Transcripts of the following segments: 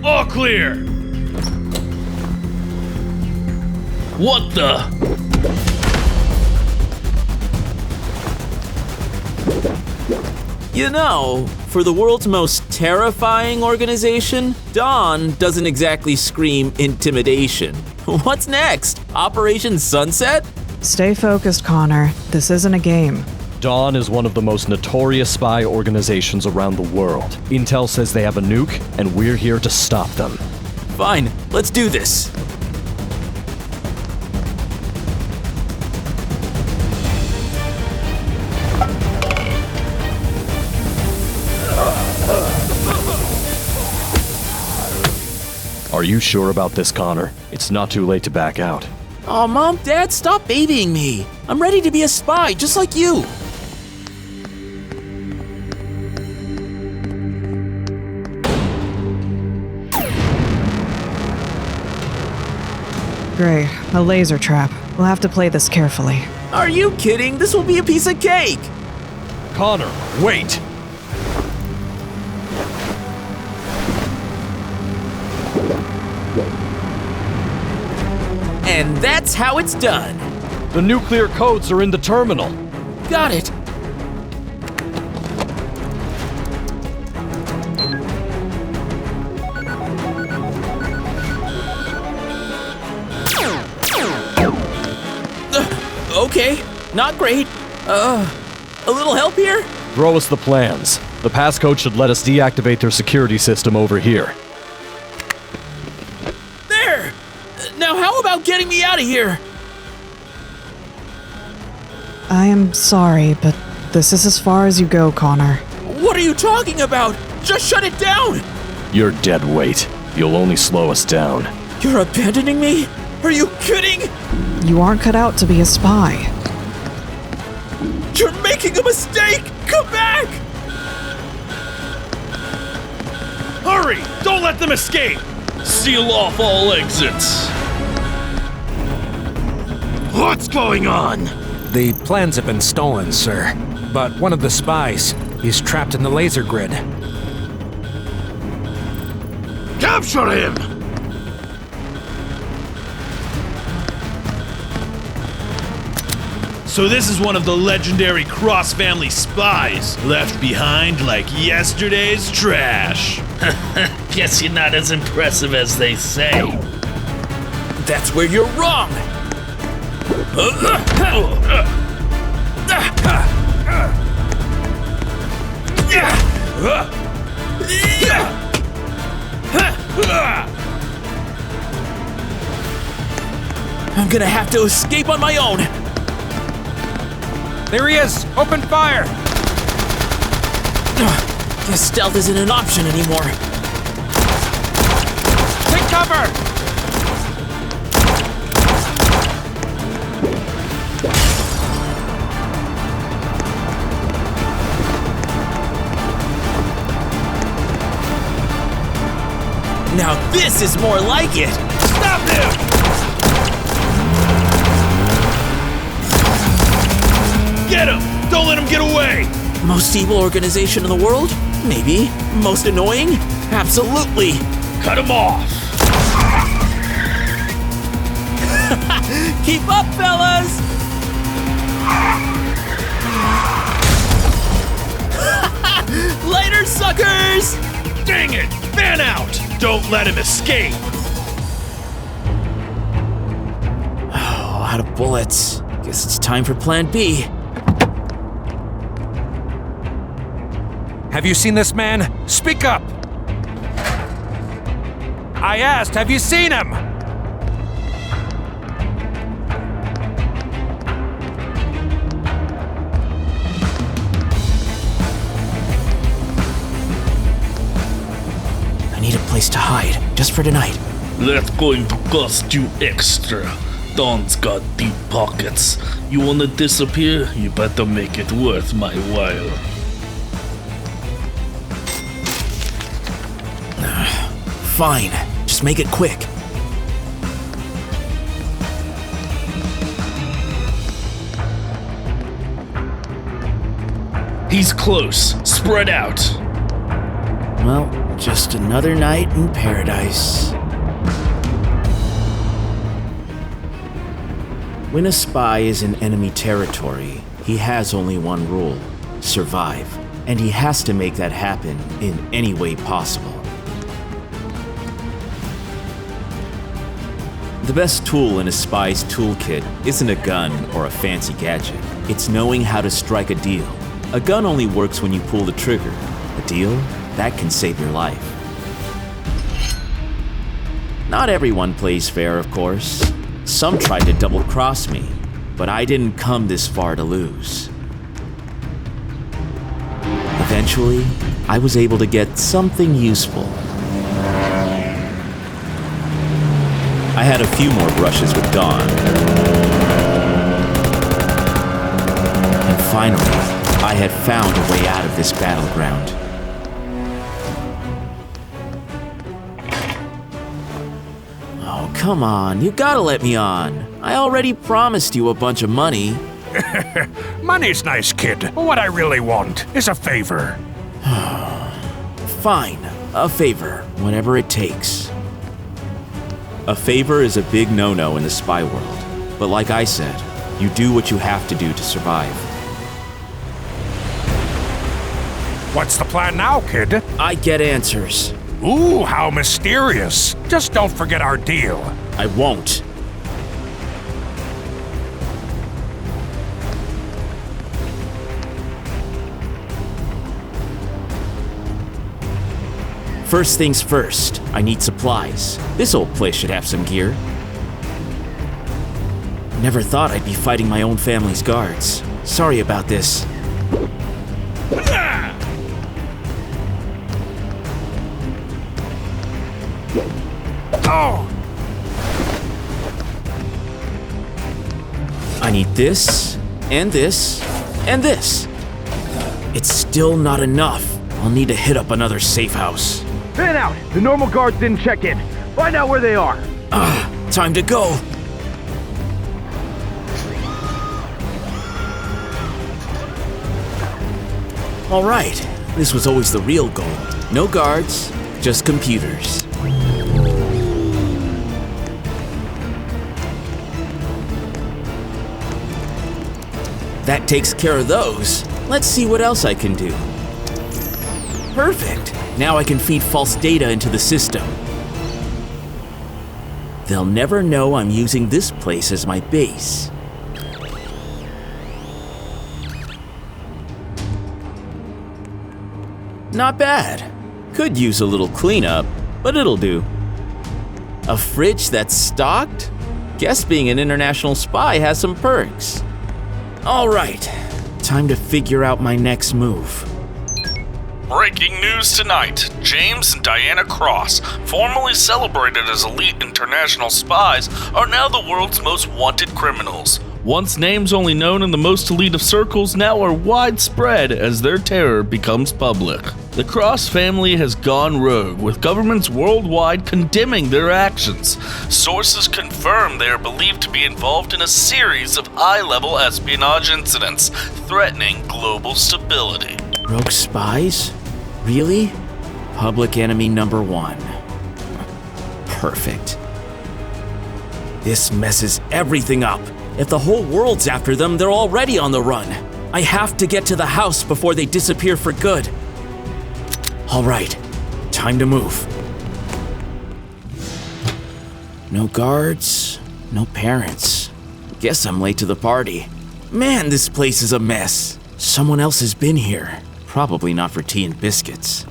All clear! What the? You know, for the world's most terrifying organization, D.A.W.N doesn't exactly scream intimidation. What's next? Operation Sunset? Stay focused, Connor. This isn't a game. D.A.W.N is one of the most notorious spy organizations around the world. Intel says they have a nuke, and we're here to stop them. Fine, let's do this. Are you sure about this, Connor? It's not too late to back out. Oh, Mom, Dad, stop babying me. I'm ready to be a spy, just like you. Gray, a laser trap. We'll have to play this carefully. Are you kidding? This will be a piece of cake. Connor, wait! And that's how it's done. The nuclear codes are in the terminal. Got it. Okay, not great. A little help here? Throw us the plans. The passcode should let us deactivate their security system over here. There! Now how about getting me out of here? I am sorry, but this is as far as you go, Connor. What are you talking about? Just shut it down! You're dead weight. You'll only slow us down. You're abandoning me? Are you kidding? You aren't cut out to be a spy. You're making a mistake! Come back! Hurry! Don't let them escape! Seal off all exits! What's going on? The plans have been stolen, sir. But one of the spies, he's trapped in the laser grid. Capture him! So this is one of the legendary cross-family spies, left behind like yesterday's trash. Guess you're not as impressive as they say. That's where you're wrong! I'm gonna have to escape on my own! There he is! Open fire! Guess stealth isn't an option anymore. Take cover! Now this is more like it! Stop him! Get him! Don't let him get away! Most evil organization in the world? Maybe. Most annoying? Absolutely! Cut him off! Keep up, fellas! Later, suckers! Dang it! Fan out! Don't let him escape! Oh, out of bullets. Guess it's time for Plan B. Have you seen this man? Speak up! I asked, have you seen him? I need a place to hide, just for tonight. That's going to cost you extra. Don's got deep pockets. You wanna disappear? You better make it worth my while. Fine, just make it quick. He's close. Spread out. Well, Just another night in paradise. When a spy is in enemy territory, he has only one rule: survive. And he has to make that happen in any way possible. The best tool in a spy's toolkit isn't a gun or a fancy gadget. It's knowing how to strike a deal. A gun only works when you pull the trigger. A deal, that can save your life. Not everyone plays fair, of course. Some tried to double-cross me, but I didn't come this far to lose. Eventually, I was able to get something useful. I had a few more brushes with D.A.W.N. And finally, I had found a way out of this battleground. Oh, come on, you gotta let me on. I already promised you a bunch of money. Money's nice, kid. What I really want is a favor. Fine, a favor, whatever it takes. A favor is a big no-no in the spy world, but like I said, you do what you have to do to survive. What's the plan now, kid? I get answers. Ooh, how mysterious. Just don't forget our deal. I won't. First things first, I need supplies. This old place should have some gear. Never thought I'd be fighting my own family's guards. Sorry about this. Oh! I need this, and this, and this. It's still not enough. I'll need to hit up another safe house. Fan out! The normal guards didn't check in. Find out where they are. Time to go. All right, this was always the real goal. No guards, just computers. That takes care of those. Let's see what else I can do. Perfect. Now I can feed false data into the system. They'll never know I'm using this place as my base. Not bad. Could use a little cleanup, but it'll do. A fridge that's stocked? Guess being an international spy has some perks. All right, time to figure out my next move. Breaking news tonight. James and Diana Cross, formerly celebrated as elite international spies, are now the world's most wanted criminals. Once names only known in the most elite of circles now are widespread as their terror becomes public. The Cross family has gone rogue, with governments worldwide condemning their actions. Sources confirm they are believed to be involved in a series of high-level espionage incidents, threatening global stability. Rogue spies? Really? Public enemy number one. Perfect. This messes everything up. If the whole world's after them, they're already on the run. I have to get to the house before they disappear for good. All right, time to move. No guards, no parents. Guess I'm late to the party. Man, this place is a mess. Someone else has been here. Probably not for tea and biscuits.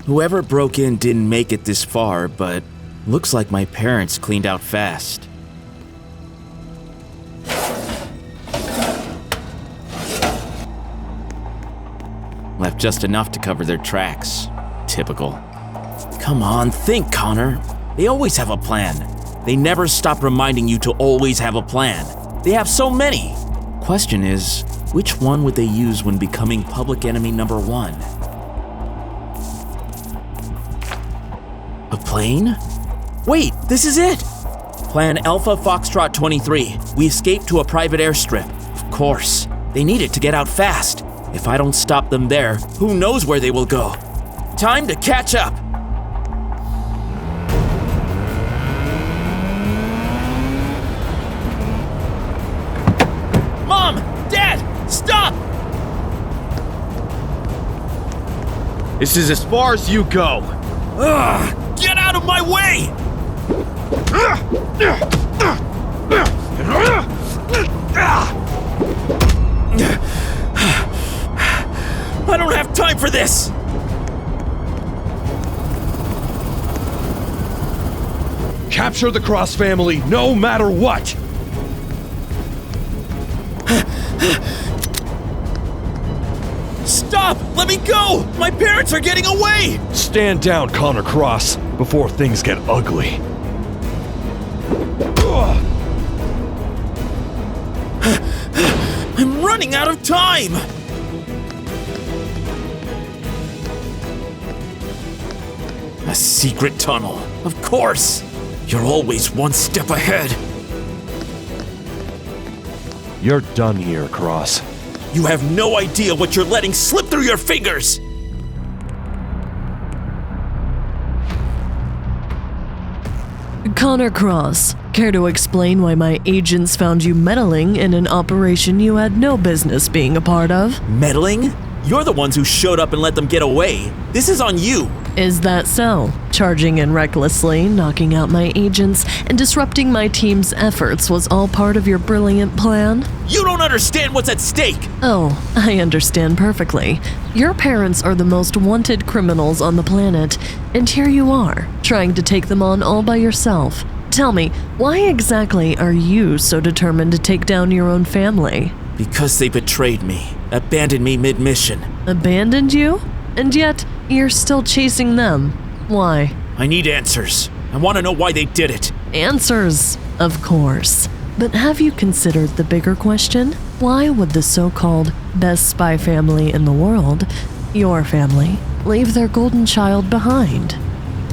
Whoever broke in didn't make it this far, but looks like my parents cleaned out fast. Left just enough to cover their tracks. Typical. Come on, think, Connor. They always have a plan. They never stop reminding you to always have a plan. They have so many. Question is, which one would they use when becoming public enemy number one? A plane? Wait, this is it! Plan Alpha Foxtrot 23. We escaped to a private airstrip. Of course. They need it to get out fast. If I don't stop them there, who knows where they will go? Time to catch up! This is as far as you go. Ugh! Get out of my way! I don't have time for this! Capture the Cross family, no matter what! Stop! Let me go! My parents are getting away! Stand down, Connor Cross, before things get ugly. I'm running out of time! A secret tunnel, of course! You're always one step ahead. You're done here, Cross. You have no idea what you're letting slip through your fingers! Connor Cross, care to explain why my agents found you meddling in an operation you had no business being a part of? Meddling? You're the ones who showed up and let them get away. This is on you. Is that so? Charging in recklessly, knocking out my agents, and disrupting my team's efforts was all part of your brilliant plan? You don't understand what's at stake! Oh, I understand perfectly. Your parents are the most wanted criminals on the planet, and here you are, trying to take them on all by yourself. Tell me, why exactly are you so determined to take down your own family? Because they betrayed me, abandoned me mid-mission. Abandoned you? And yet, you're still chasing them. Why? I need answers. I want to know why they did it. Answers, of course. But have you considered the bigger question? Why would the so-called best spy family in the world, your family, leave their golden child behind?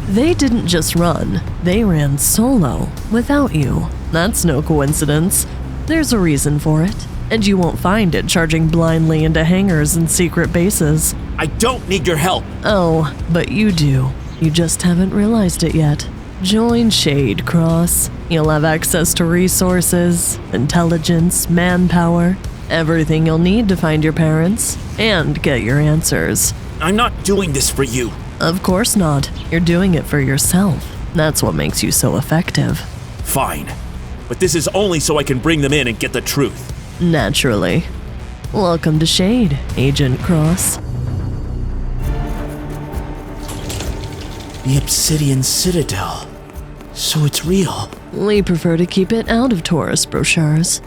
They didn't just run, they ran solo, without you. That's no coincidence. There's a reason for it. And you won't find it charging blindly into hangars and secret bases. I don't need your help. Oh, but you do. You just haven't realized it yet. Join S.H.A.D.E, Cross. You'll have access to resources, intelligence, manpower, everything you'll need to find your parents and get your answers. I'm not doing this for you. Of course not. You're doing it for yourself. That's what makes you so effective. Fine. But this is only so I can bring them in and get the truth. Naturally. Welcome to S.H.A.D.E, Agent Cross. The Obsidian Citadel. So it's real. We prefer to keep it out of tourist brochures.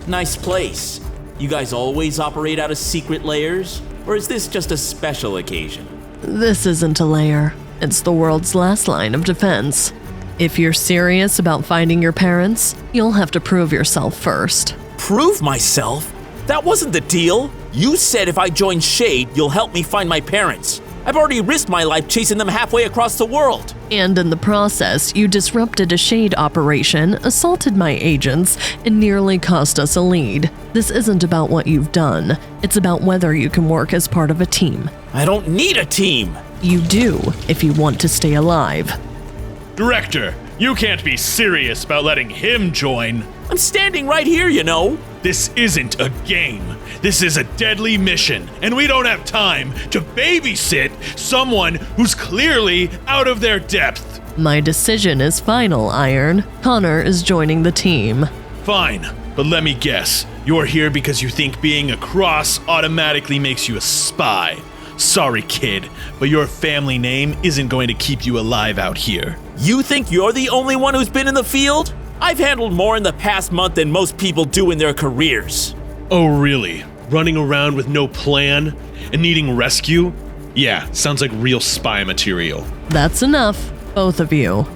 Nice place. You guys always operate out of secret layers? Or is this just a special occasion? This isn't a lair. It's the world's last line of defense. If you're serious about finding your parents, you'll have to prove yourself first. Prove myself? That wasn't the deal. You said if I join S.H.A.D.E, you'll help me find my parents. I've already risked my life chasing them halfway across the world. And in the process, you disrupted a S.H.A.D.E operation, assaulted my agents, and nearly cost us a lead. This isn't about what you've done. It's about whether you can work as part of a team. I don't need a team. You do, if you want to stay alive. Director, you can't be serious about letting him join. I'm standing right here, you know. This isn't a game. This is a deadly mission, and we don't have time to babysit someone who's clearly out of their depth. My decision is final, Iron. Connor is joining the team. Fine, but let me guess. You're here because you think being a Cross automatically makes you a spy. Sorry, kid, but your family name isn't going to keep you alive out here. You think you're the only one who's been in the field? I've handled more in the past month than most people do in their careers. Oh, really? Running around with no plan and needing rescue? Yeah, sounds like real spy material. That's enough, both of you.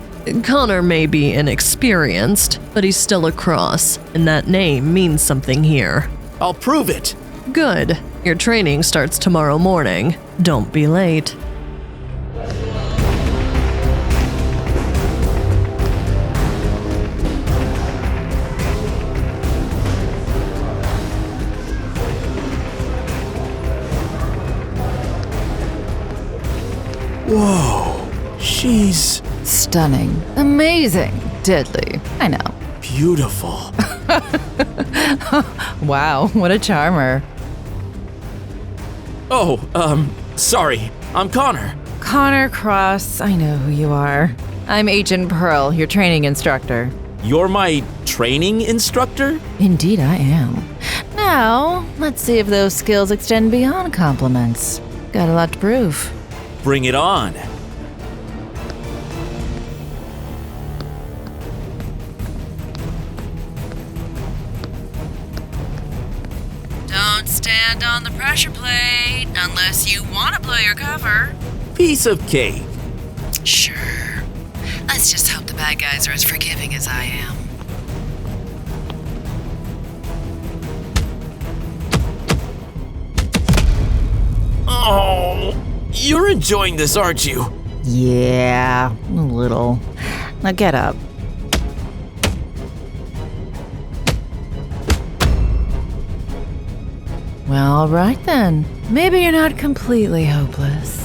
Connor may be inexperienced, but he's still a Cross, and that name means something here. I'll prove it. Good. Your training starts tomorrow morning. Don't be late. Whoa, she's Stunning. Amazing. Deadly. I know. beautiful. Wow, what a charmer. Sorry. I'm Connor. Connor Cross, I know who you are. I'm Agent Pearl, your training instructor. You're my training instructor? Indeed, I am. Now, let's see if those skills extend beyond compliments. Got a lot to prove. Bring it on. Don't stand on the pressure plate unless you want to blow your cover. Piece of cake. Sure. Let's just hope the bad guys are as forgiving as I am. Oh, you're enjoying this, aren't you? Yeah, a little. Now get up. Well, all right then. Maybe you're not completely hopeless.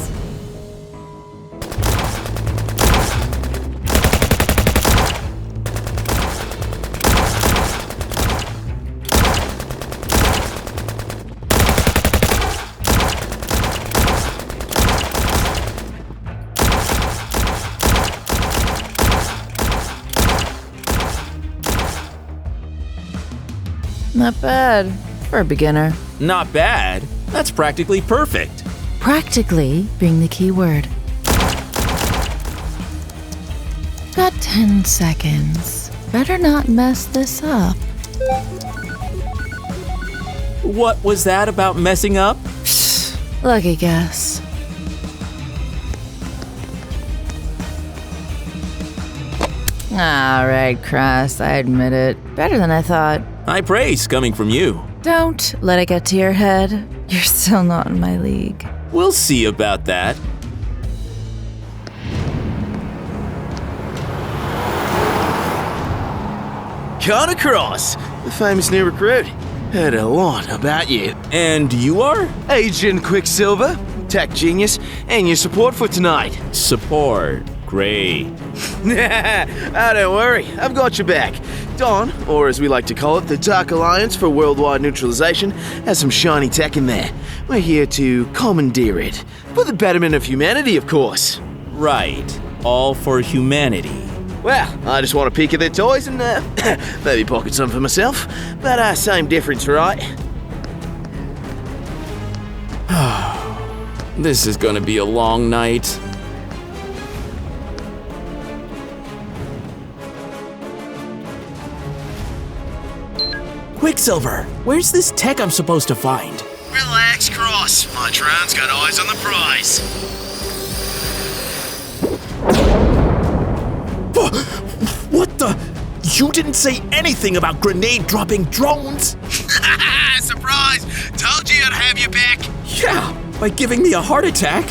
Not bad for a beginner. Not bad. That's practically perfect. Practically being the key word. Got 10 seconds. Better not mess this up. What was that about messing up? Lucky guess. All right, Cross, I admit it. Better than I thought. High praise coming from you. Don't let it get to your head. You're still not in my league. We'll see about that. Connor Cross, the famous new recruit. Heard a lot about you. And you are? Agent Quicksilver, tech genius, and your support for tonight. Support. Great. Don't worry, I've got your back. D.A.W.N, or as we like to call it, the Dark Alliance for Worldwide Neutralization, has some shiny tech in there. We're here to commandeer it. For the betterment of humanity, of course. Right. All for humanity. Well, I just want a peek at their toys and maybe pocket some for myself. But same difference, right? This is gonna be a long night. Quicksilver, where's this tech I'm supposed to find? Relax, Cross. My drone's got eyes on the prize. What the? You didn't say anything about grenade-dropping drones! Surprise! Told you I'd have your back. Yeah, by giving me a heart attack.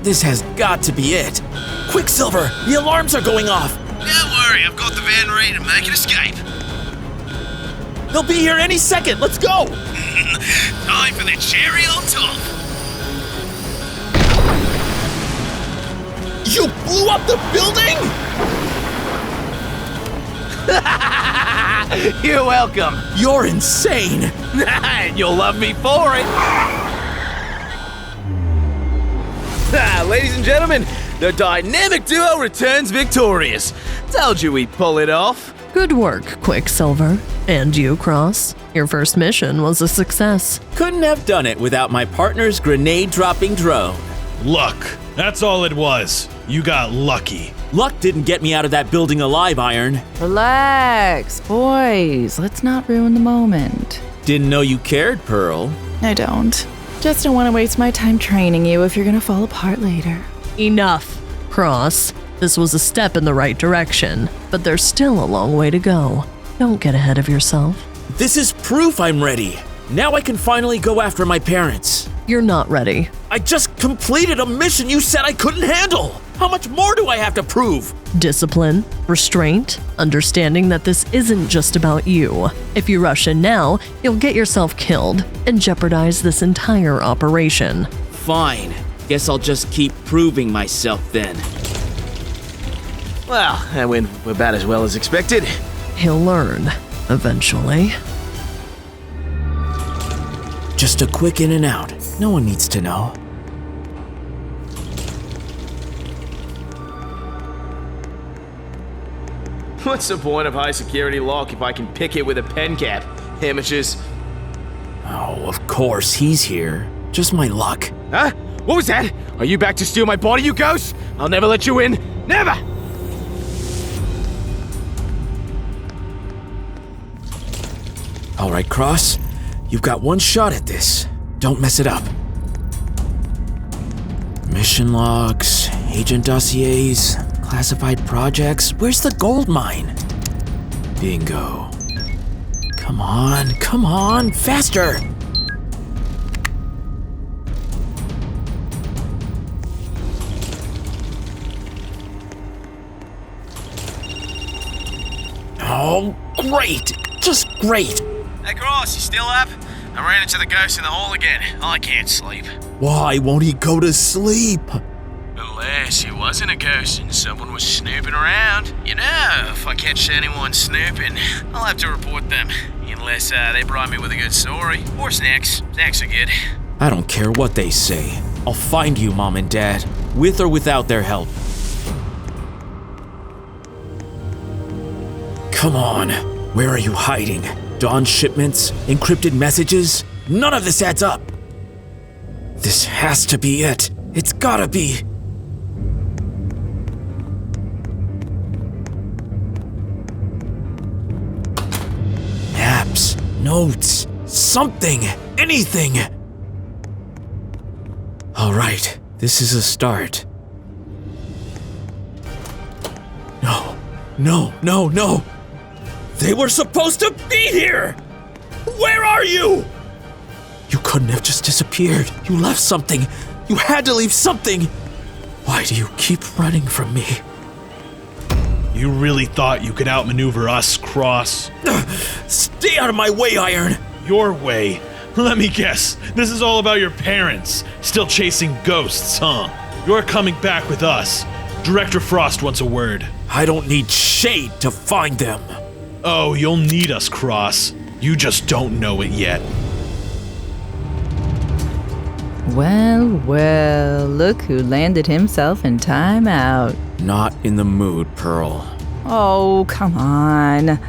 This has got to be it. Quicksilver, the alarms are going off. Don't worry, I've got the van ready to make an escape. They'll be here any second. Let's go! Time for the cherry on top. You blew up the building? You're welcome. You're insane. And you'll love me for it. Ladies and gentlemen, the dynamic duo returns victorious. Told you we'd pull it off. Good work, Quicksilver. And you, Cross. Your first mission was a success. Couldn't have done it without my partner's grenade-dropping drone. Luck. That's all it was. You got lucky. Luck didn't get me out of that building alive, Iron. Relax, boys. Let's not ruin the moment. Didn't know you cared, Pearl. I don't. Just don't want to waste my time training you if you're gonna fall apart later. Enough, Cross. This was a step in the right direction, but there's still a long way to go. Don't get ahead of yourself. This is proof I'm ready. Now I can finally go after my parents. You're not ready. I just completed a mission you said I couldn't handle. How much more do I have to prove? Discipline, restraint, understanding that this isn't just about you. If you rush in now, you'll get yourself killed and jeopardize this entire operation. Fine. Guess I'll just keep proving myself then. Well, that went about as well as expected. He'll learn, eventually. Just a quick in and out. No one needs to know. What's the point of high security lock if I can pick it with a pen cap? Amateurs. Oh, of course, he's here. Just my luck. Huh? What was that? Are you back to steal my body, you ghost? I'll never let you in. Never! All right, Cross. You've got one shot at this. Don't mess it up. Mission logs, agent dossiers, classified projects. Where's the gold mine? Bingo. Come on, faster! Oh, great! Just great! Hey, Cross, you still up? I ran into the ghost in the hall again. I can't sleep. Why won't he go to sleep? Unless it wasn't a ghost and someone was snooping around. You know, if I catch anyone snooping, I'll have to report them. Unless they bribe me with a good story. Or snacks. Snacks are good. I don't care what they say. I'll find you, Mom and Dad, with or without their help. Come on. Where are you hiding? D.A.W.N shipments? Encrypted messages? None of this adds up. This has to be it. It's gotta be. Maps, notes, something, anything. All right, this is a start. No. They were supposed to be here! Where are you? You couldn't have just disappeared. You left something. You had to leave something. Why do you keep running from me? You really thought you could outmaneuver us, Cross? Stay out of my way, Iron! Your way? Let me guess. This is all about your parents. Still chasing ghosts, huh? You're coming back with us. Director Frost wants a word. I don't need S.H.A.D.E to find them. Oh, you'll need us, Cross. You just don't know it yet. Well, look who landed himself in timeout. Not in the mood, Pearl. Oh, come on.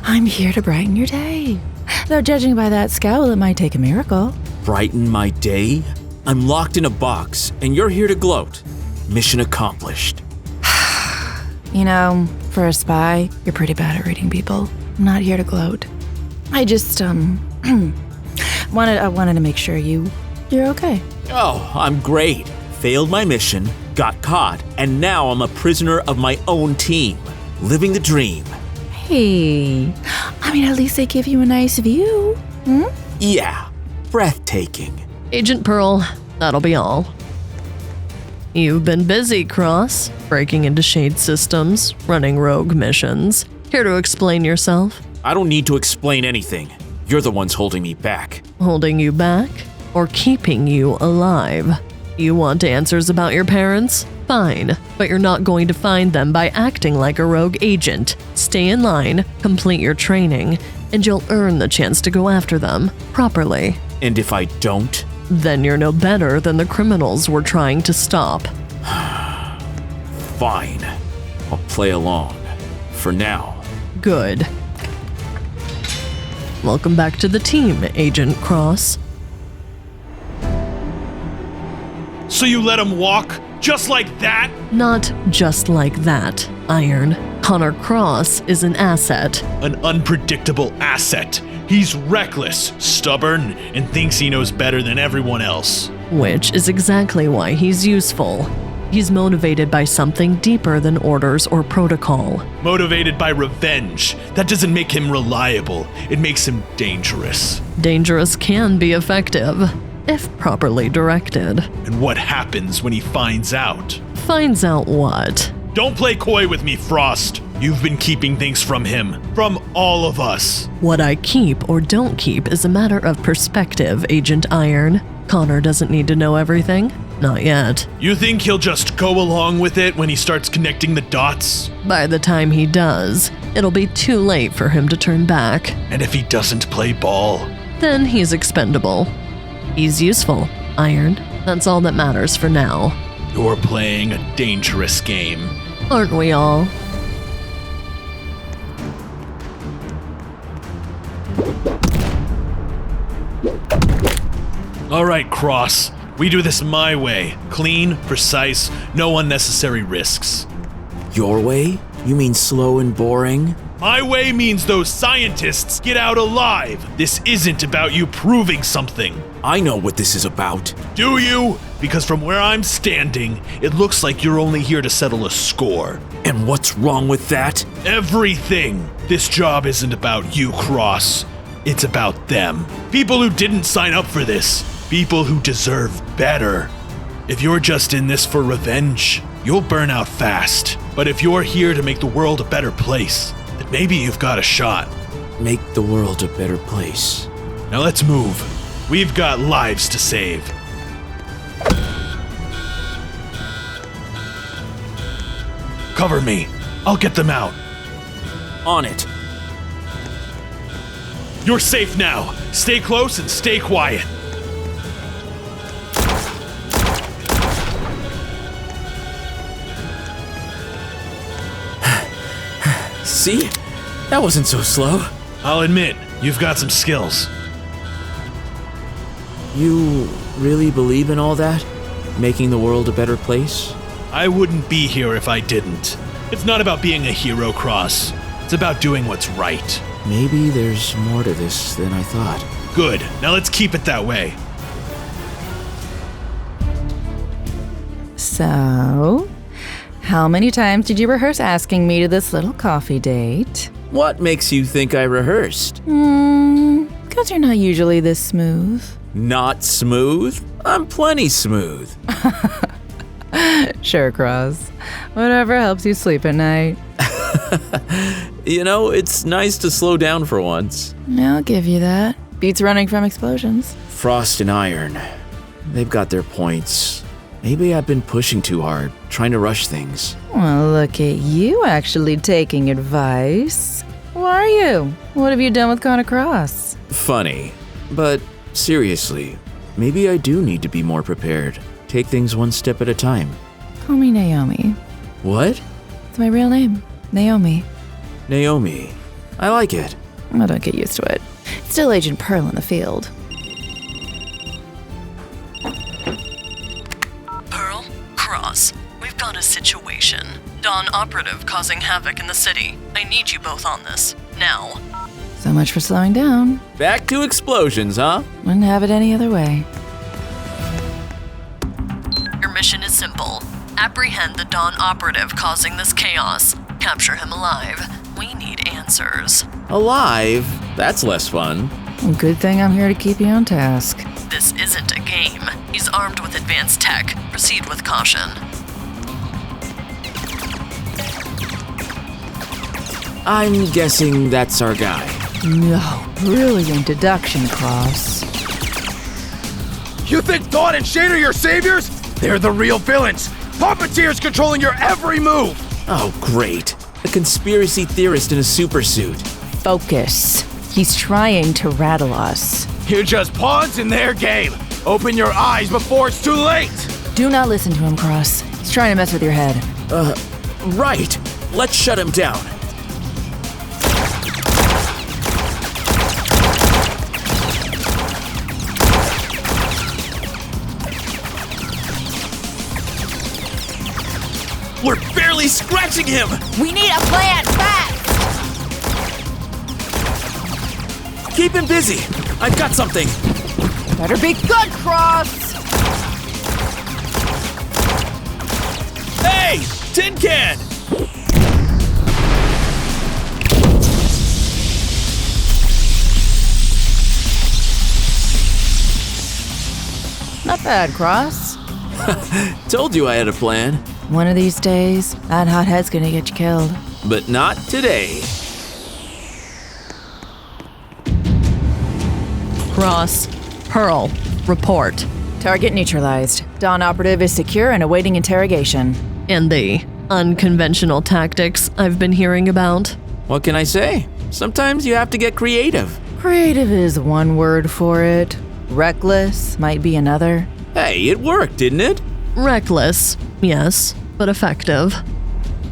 I'm here to brighten your day. Though judging by that scowl, it might take a miracle. Brighten my day? I'm locked in a box, and you're here to gloat. Mission accomplished. You know, for a spy, you're pretty bad at reading people. I'm not here to gloat. I just, wanted to make sure you're okay. Oh, I'm great. Failed my mission, got caught, and now I'm a prisoner of my own team. Living the dream. Hey, I mean, at least they give you a nice view. Yeah, breathtaking. Agent Pearl, that'll be all. You've been busy, Cross, breaking into S.H.A.D.E systems, running rogue missions. Here to explain yourself? I don't need to explain anything. You're the ones holding me back. Holding you back? Or keeping you alive? You want answers about your parents? Fine, but you're not going to find them by acting like a rogue agent. Stay in line, complete your training, and you'll earn the chance to go after them properly. And if I don't? Then you're no better than the criminals we're trying to stop. Fine. I'll play along. For now. Good. Welcome back to the team, Agent Cross. So you let him walk? Just like that? Not just like that, Iron. Connor Cross is an asset. An unpredictable asset. He's reckless, stubborn, and thinks he knows better than everyone else. Which is exactly why he's useful. He's motivated by something deeper than orders or protocol. Motivated by revenge. That doesn't make him reliable. It makes him dangerous. Dangerous can be effective, if properly directed. And what happens when he finds out? Finds out what? Don't play coy with me, Frost. You've been keeping things from him. From all of us. What I keep or don't keep is a matter of perspective, Agent Iron. Connor doesn't need to know everything. Not yet. You think he'll just go along with it when he starts connecting the dots? By the time he does, it'll be too late for him to turn back. And if he doesn't play ball? then he's expendable. He's useful, Iron. That's all that matters for now. You're playing a dangerous game. Aren't we all? All right, Cross. We do this my way. Clean, precise, no unnecessary risks. Your way? You mean slow and boring? My way means those scientists get out alive. This isn't about you proving something. I know what this is about. Do you? Because from where I'm standing, it looks like you're only here to settle a score. And what's wrong with that? Everything. This job isn't about you, Cross. It's about them. People who didn't sign up for this. People who deserve better. If you're just in this for revenge, you'll burn out fast. But if you're here to make the world a better place, then maybe you've got a shot. Make the world a better place. Now let's move. We've got lives to save. Cover me. I'll get them out. On it. You're safe now. Stay close and stay quiet. See? That wasn't so slow. I'll admit, you've got some skills. You really believe in all that? Making the world a better place? I wouldn't be here if I didn't. It's not about being a hero, Cross. It's about doing what's right. Maybe there's more to this than I thought. Good. Now let's keep it that way. So, how many times did you rehearse asking me to this little coffee date? What makes you think I rehearsed? Because you're not usually this smooth. Not smooth? I'm plenty smooth. Sure, Cross. Whatever helps you sleep at night. You know, it's nice to slow down for once. I'll give you that. Beats running from explosions. Frost and Iron. They've got their points. Maybe I've been pushing too hard, trying to rush things. Well, look at you actually taking advice. Who are you? What have you done with Connor Cross? Funny. But seriously, maybe I do need to be more prepared. Take things one step at a time. Call me Naomi. What? It's my real name. Naomi. Naomi. I like it. Oh, don't get used to it. It's still Agent Pearl in the field. Pearl, Cross, we've got a situation. D.A.W.N operative causing havoc in the city. I need you both on this. Now. So much for slowing down. Back to explosions, huh? Wouldn't have it any other way. Your mission is simple. Apprehend the D.A.W.N operative causing this chaos. Capture him alive. We need answers. Alive? That's less fun. Good thing I'm here to keep you on task. This isn't a game. He's armed with advanced tech. Proceed with caution. I'm guessing that's our guy. No, brilliant deduction, Cross. You think D.A.W.N and S.H.A.D.E are your saviors? They're the real villains. Puppeteers controlling your every move. Oh, great. A conspiracy theorist in a supersuit. Focus. He's trying to rattle us. You're just pawns in their game. Open your eyes before it's too late. Do not listen to him, Cross. He's trying to mess with your head. Right. Let's shut him down. We're barely scratching him! We need a plan, fast! Keep him busy! I've got something! Better be good, Cross! Hey! Tin can! Not bad, Cross. Told you I had a plan. One of these days, that hothead's gonna get you killed. But not today. Cross, Pearl, report. Target neutralized. D.A.W.N operative is secure and awaiting interrogation. And the unconventional tactics I've been hearing about. What can I say? Sometimes you have to get creative. Creative is one word for it. Reckless might be another. Hey, it worked, didn't it? Reckless, yes, but effective.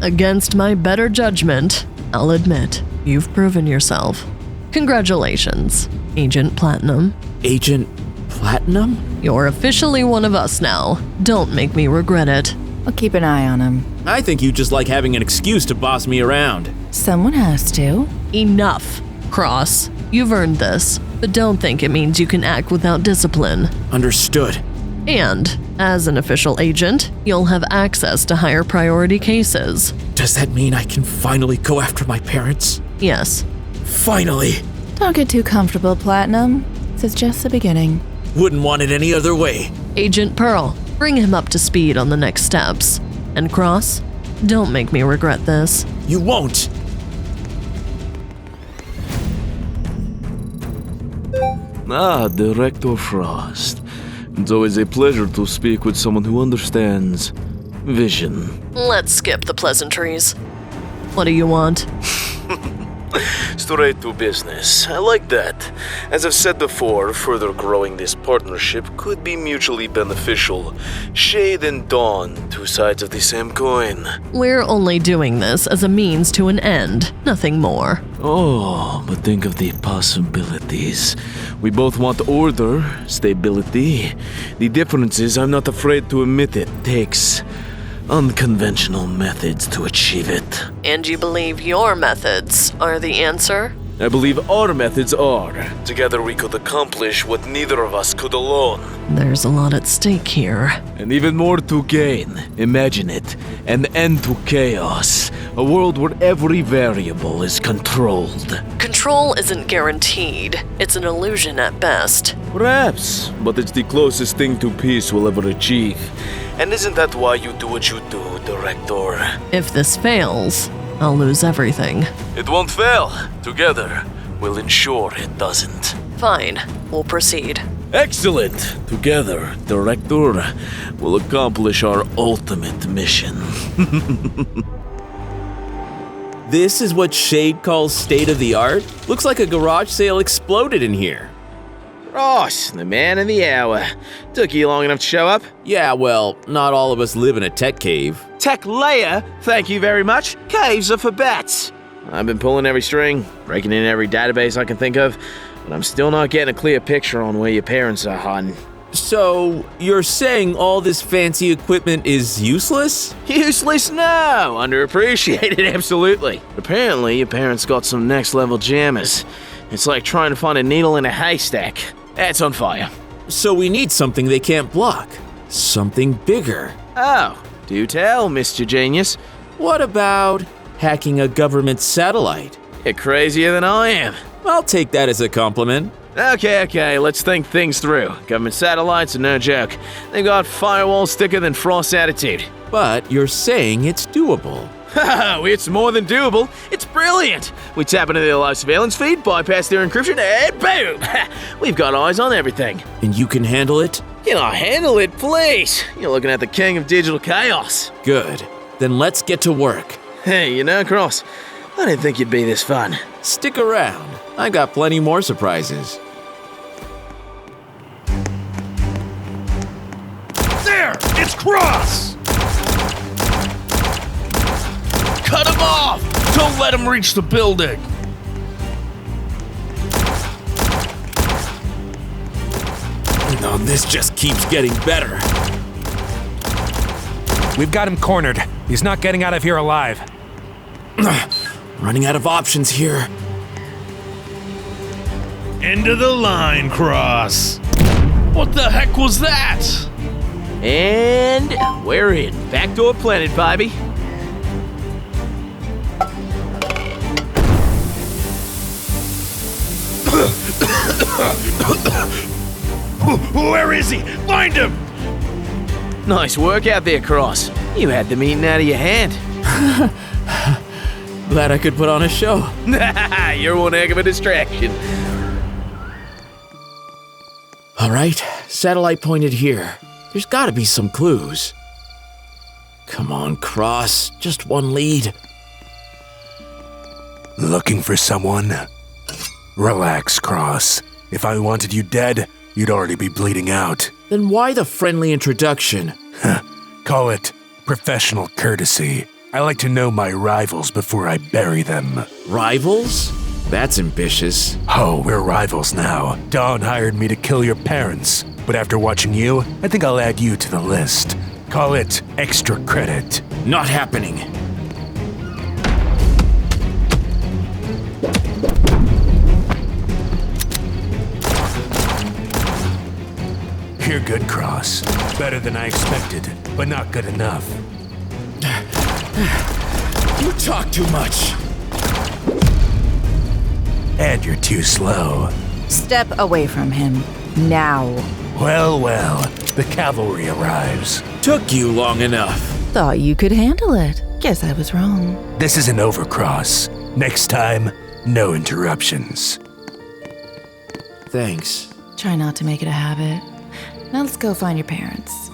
Against my better judgment, I'll admit, you've proven yourself. Congratulations, Agent Platinum. Agent Platinum? You're officially one of us now. Don't make me regret it. I'll keep an eye on him. I think you just like having an excuse to boss me around. Someone has to. Enough, Cross. You've earned this, but don't think it means you can act without discipline. Understood. And, as an official agent, you'll have access to higher priority cases. Does that mean I can finally go after my parents? Yes. Finally! Don't get too comfortable, Platinum. This is just the beginning. Wouldn't want it any other way. Agent Pearl, bring him up to speed on the next steps. And Cross, don't make me regret this. You won't! Ah, Director Frost. It's always a pleasure to speak with someone who understands vision. Let's skip the pleasantries. What do you want? Straight to business. I like that. As I've said before, further growing this partnership could be mutually beneficial. S.H.A.D.E and D.A.W.N, two sides of the same coin. We're only doing this as a means to an end, nothing more. Oh, but think of the possibilities. We both want order, stability. The difference is I'm not afraid to admit it takes unconventional methods to achieve it. And you believe your methods are the answer? I believe our methods are. Together we could accomplish what neither of us could alone. There's a lot at stake here. And even more to gain. Imagine it. An end to chaos. A world where every variable is controlled. Control isn't guaranteed. It's an illusion at best. Perhaps, but it's the closest thing to peace we'll ever achieve. And isn't that why you do what you do, Director? If this fails, I'll lose everything. It won't fail. Together, we'll ensure it doesn't. Fine, we'll proceed. Excellent! Together, Director, we'll accomplish our ultimate mission. This is what S.H.A.D.E calls state-of-the-art? Looks like a garage sale exploded in here. Ross, the man of the hour. Took you long enough to show up? Yeah, well, not all of us live in a tech cave. Tech layer? Thank you very much. Caves are for bats. I've been pulling every string, breaking in every database I can think of, but I'm still not getting a clear picture on where your parents are, hon. So, you're saying all this fancy equipment is useless? Useless? No! Underappreciated, absolutely. Apparently, your parents got some next-level jammers. It's like trying to find a needle in a haystack. That's on fire. So we need something they can't block. Something bigger. Oh, do tell, Mr. Genius. What about hacking a government satellite? You're crazier than I am. I'll take that as a compliment. Okay, let's think things through. Government satellites are no joke. They've got firewalls thicker than Frost's attitude. But you're saying it's doable. Oh, it's more than doable. It's brilliant. We tap into their live surveillance feed, bypass their encryption, and boom! We've got eyes on everything. And you can handle it? Can I handle it, please? You're looking at the king of digital chaos. Good. Then let's get to work. Hey, you know, Cross, I didn't think you'd be this fun. Stick around. I got plenty more surprises. There! It's Cross! Cut him off! Don't let him reach the building! No, this just keeps getting better. We've got him cornered. He's not getting out of here alive. Running out of options here. End of the line, Cross. What the heck was that? And we're in. Backdoor planted, baby. Where is he? Find him! Nice work out there, Cross. You had them eating out of your hand. Glad I could put on a show. You're one heck of a distraction. All right, satellite pointed here. There's gotta be some clues. Come on, Cross, just one lead. Looking for someone? Relax, Cross. If I wanted you dead, you'd already be bleeding out. Then why the friendly introduction? Call it professional courtesy. I like to know my rivals before I bury them. Rivals? That's ambitious. Oh, we're rivals now. Dawn hired me to kill your parents, but after watching you, I think I'll add you to the list. Call it extra credit. Not happening. You're good, Cross. Better than I expected, but not good enough. You talk too much. And you're too slow. Step away from him. Now. Well, the cavalry arrives. Took you long enough. Thought you could handle it. Guess I was wrong. This isn't over, Cross. Next time, no interruptions. Thanks. Try not to make it a habit. Now let's go find your parents.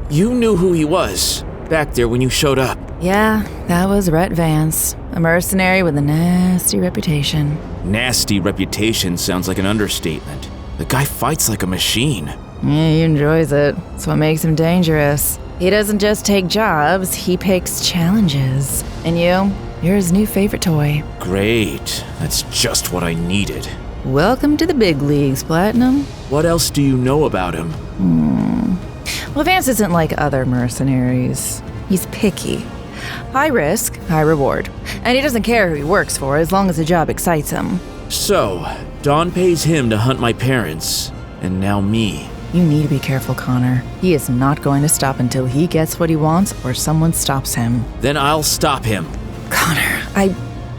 You knew who he was back there when you showed up. Yeah, that was Rhett Vance, a mercenary with a nasty reputation. Nasty reputation sounds like an understatement. The guy fights like a machine. Yeah, he enjoys it. That's what makes him dangerous. He doesn't just take jobs, he picks challenges. And you're his new favorite toy. Great. That's just what I needed. Welcome to the big leagues, Platinum. What else do you know about him? Well, Vance isn't like other mercenaries. He's picky. High risk, high reward. And he doesn't care who he works for as long as the job excites him. So, Dawn pays him to hunt my parents, and now me. You need to be careful, Connor. He is not going to stop until he gets what he wants or someone stops him. Then I'll stop him. Connor,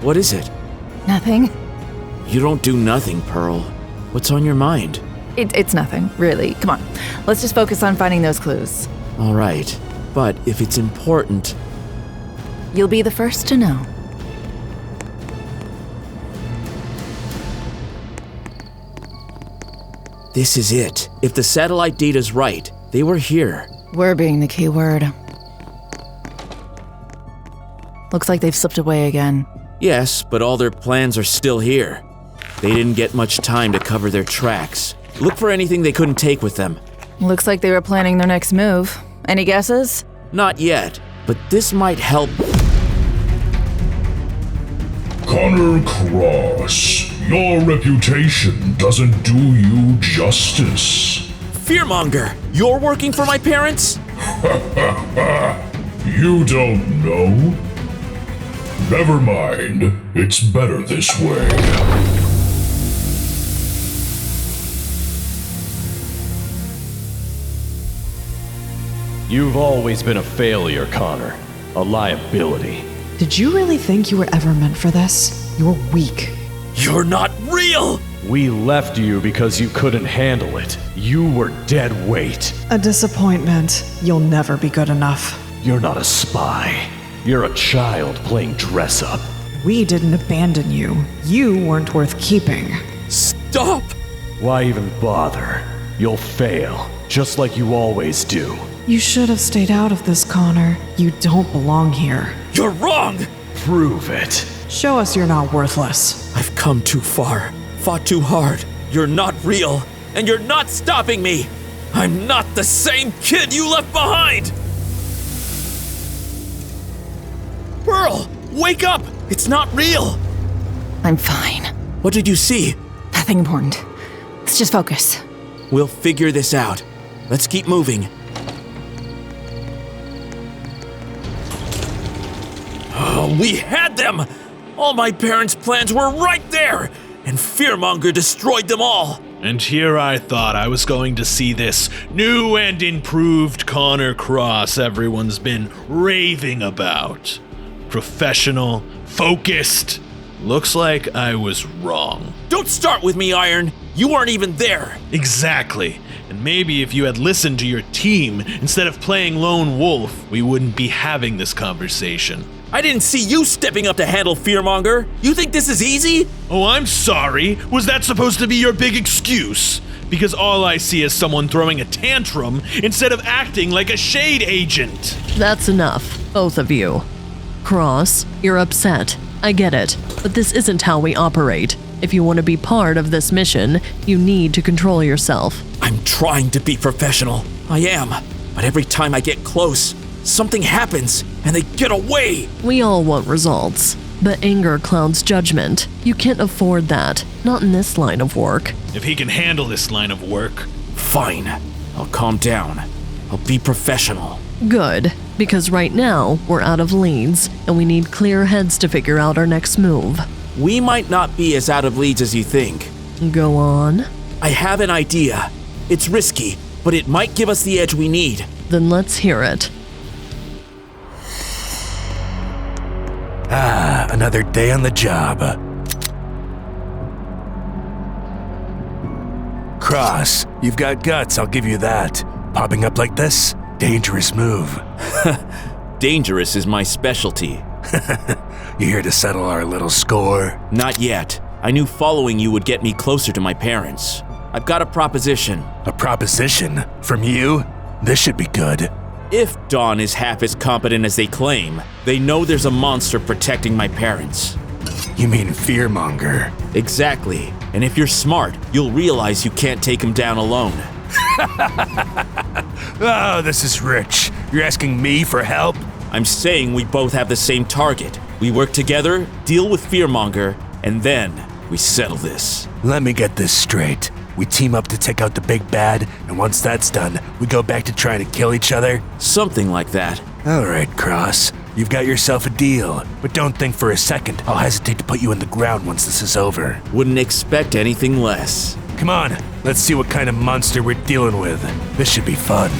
What is it? Nothing. You don't do nothing, Pearl. What's on your mind? It's nothing, really. Come on. Let's just focus on finding those clues. All right. But if it's important... You'll be the first to know. This is it. If the satellite data's right, they were here. We're being the key word. Looks like they've slipped away again. Yes, but all their plans are still here. They didn't get much time to cover their tracks. Look for anything they couldn't take with them. Looks like they were planning their next move. Any guesses? Not yet, but this might help. Connor Cross, your reputation doesn't do you justice. Fearmonger, you're working for my parents? You don't know? Never mind, it's better this way. You've always been a failure, Connor. A liability. Did you really think you were ever meant for this? You're weak. You're not real! We left you because you couldn't handle it. You were dead weight. A disappointment. You'll never be good enough. You're not a spy. You're a child playing dress-up. We didn't abandon you. You weren't worth keeping. Stop! Why even bother? You'll fail, just like you always do. You should have stayed out of this, Connor. You don't belong here. You're wrong! Prove it. Show us you're not worthless. I've come too far, fought too hard. You're not real, and you're not stopping me! I'm not the same kid you left behind! Pearl, wake up! It's not real! I'm fine. What did you see? Nothing important. Let's just focus. We'll figure this out. Let's keep moving. Oh, we had them! All my parents' plans were right there! And Fearmonger destroyed them all! And here I thought I was going to see this new and improved Connor Cross everyone's been raving about. Professional, focused. Looks like I was wrong. Don't start with me, Iron! You weren't even there! Exactly. And maybe if you had listened to your team instead of playing lone wolf, we wouldn't be having this conversation. I didn't see you stepping up to handle Fearmonger! You think this is easy? Oh, I'm sorry. Was that supposed to be your big excuse? Because all I see is someone throwing a tantrum instead of acting like a S.H.A.D.E agent. That's enough, both of you. Cross, you're upset. I get it, but this isn't how we operate. If you want to be part of this mission, you need to control yourself. I'm trying to be professional. I am. But every time I get close, something happens and they get away. We all want results, but anger clouds judgment. You can't afford that, not in this line of work. If he can handle this line of work. Fine. I'll calm down. I'll be professional. Good, because right now we're out of leads and we need clear heads to figure out our next move. We might not be as out of leads as you think. Go on. I have an idea. It's risky, but it might give us the edge we need. Then let's hear it. Another day on the job. Cross, you've got guts, I'll give you that. Popping up like this? Dangerous move. Dangerous is my specialty. You here to settle our little score? Not yet. I knew following you would get me closer to my parents. I've got a proposition. A proposition? From you? This should be good. If D.A.W.N is half as competent as they claim, they know there's a monster protecting my parents. You mean fearmonger? Exactly. And if you're smart, you'll realize you can't take him down alone. Oh, this is rich. You're asking me for help? I'm saying we both have the same target. We work together, deal with fearmonger, and then we settle this. Let me get this straight. We team up to take out the big bad, and once that's done, we go back to trying to kill each other? Something like that. All right, Cross. You've got yourself a deal, but don't think for a second I'll hesitate to put you in the ground once this is over. Wouldn't expect anything less. Come on, let's see what kind of monster we're dealing with. This should be fun.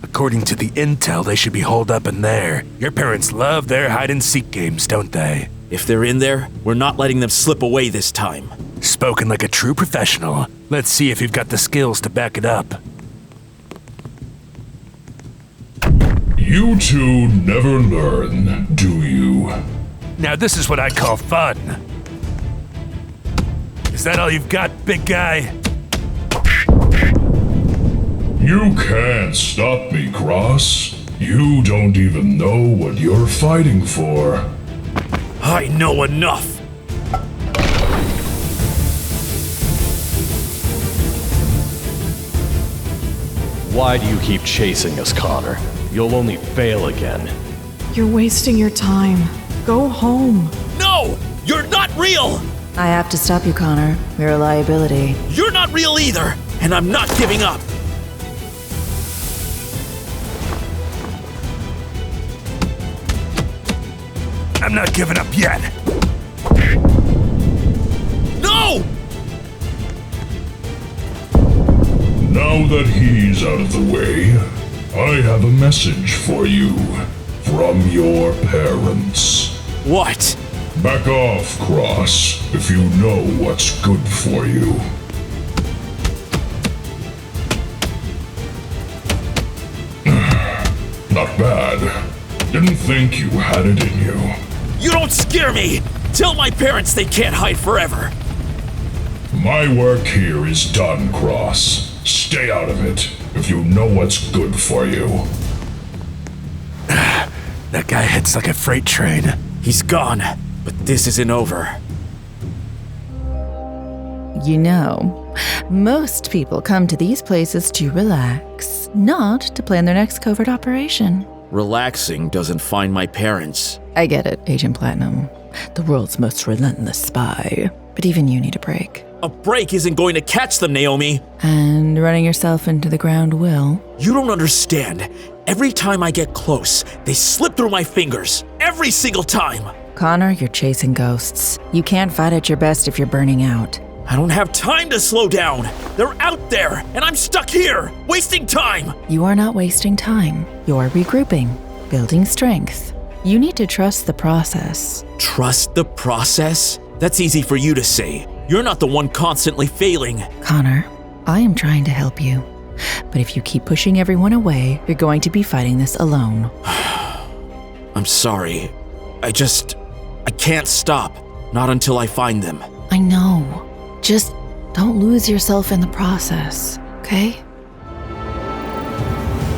According to the intel, they should be holed up in there. Your parents love their hide-and-seek games, don't they? If they're in there, we're not letting them slip away this time. Spoken like a true professional. Let's see if you've got the skills to back it up. You two never learn, do you? Now this is what I call fun. Is that all you've got, big guy? You can't stop me, Cross. You don't even know what you're fighting for. I know enough. Why do you keep chasing us, Connor? You'll only fail again. You're wasting your time. Go home. No! You're not real! I have to stop you, Connor. You're a liability. You're not real either, and I'm not giving up. I'm not giving up yet. No! Now that he's out of the way, I have a message for you from your parents. What? Back off, Cross, if you know what's good for you. Not bad. Didn't think you had it in you. You don't scare me! Tell my parents they can't hide forever. My work here is done, Cross. Stay out of it, if you know what's good for you. That guy hits like a freight train. He's gone, but this isn't over. You know, most people come to these places to relax, not to plan their next covert operation. Relaxing doesn't find my parents. I get it, Agent Platinum. The world's most relentless spy. But even you need a break. A break isn't going to catch them, Naomi. And running yourself into the ground will. You don't understand. Every time I get close, they slip through my fingers. Every single time. Connor, you're chasing ghosts. You can't fight at your best if you're burning out. I don't have time to slow down. They're out there, and I'm stuck here, wasting time. You are not wasting time. You're regrouping, building strength. You need to trust the process. Trust the process? That's easy for you to say. You're not the one constantly failing. Connor, I am trying to help you. But if you keep pushing everyone away, you're going to be fighting this alone. I'm sorry. I can't stop. Not until I find them. I know. Just don't lose yourself in the process, okay?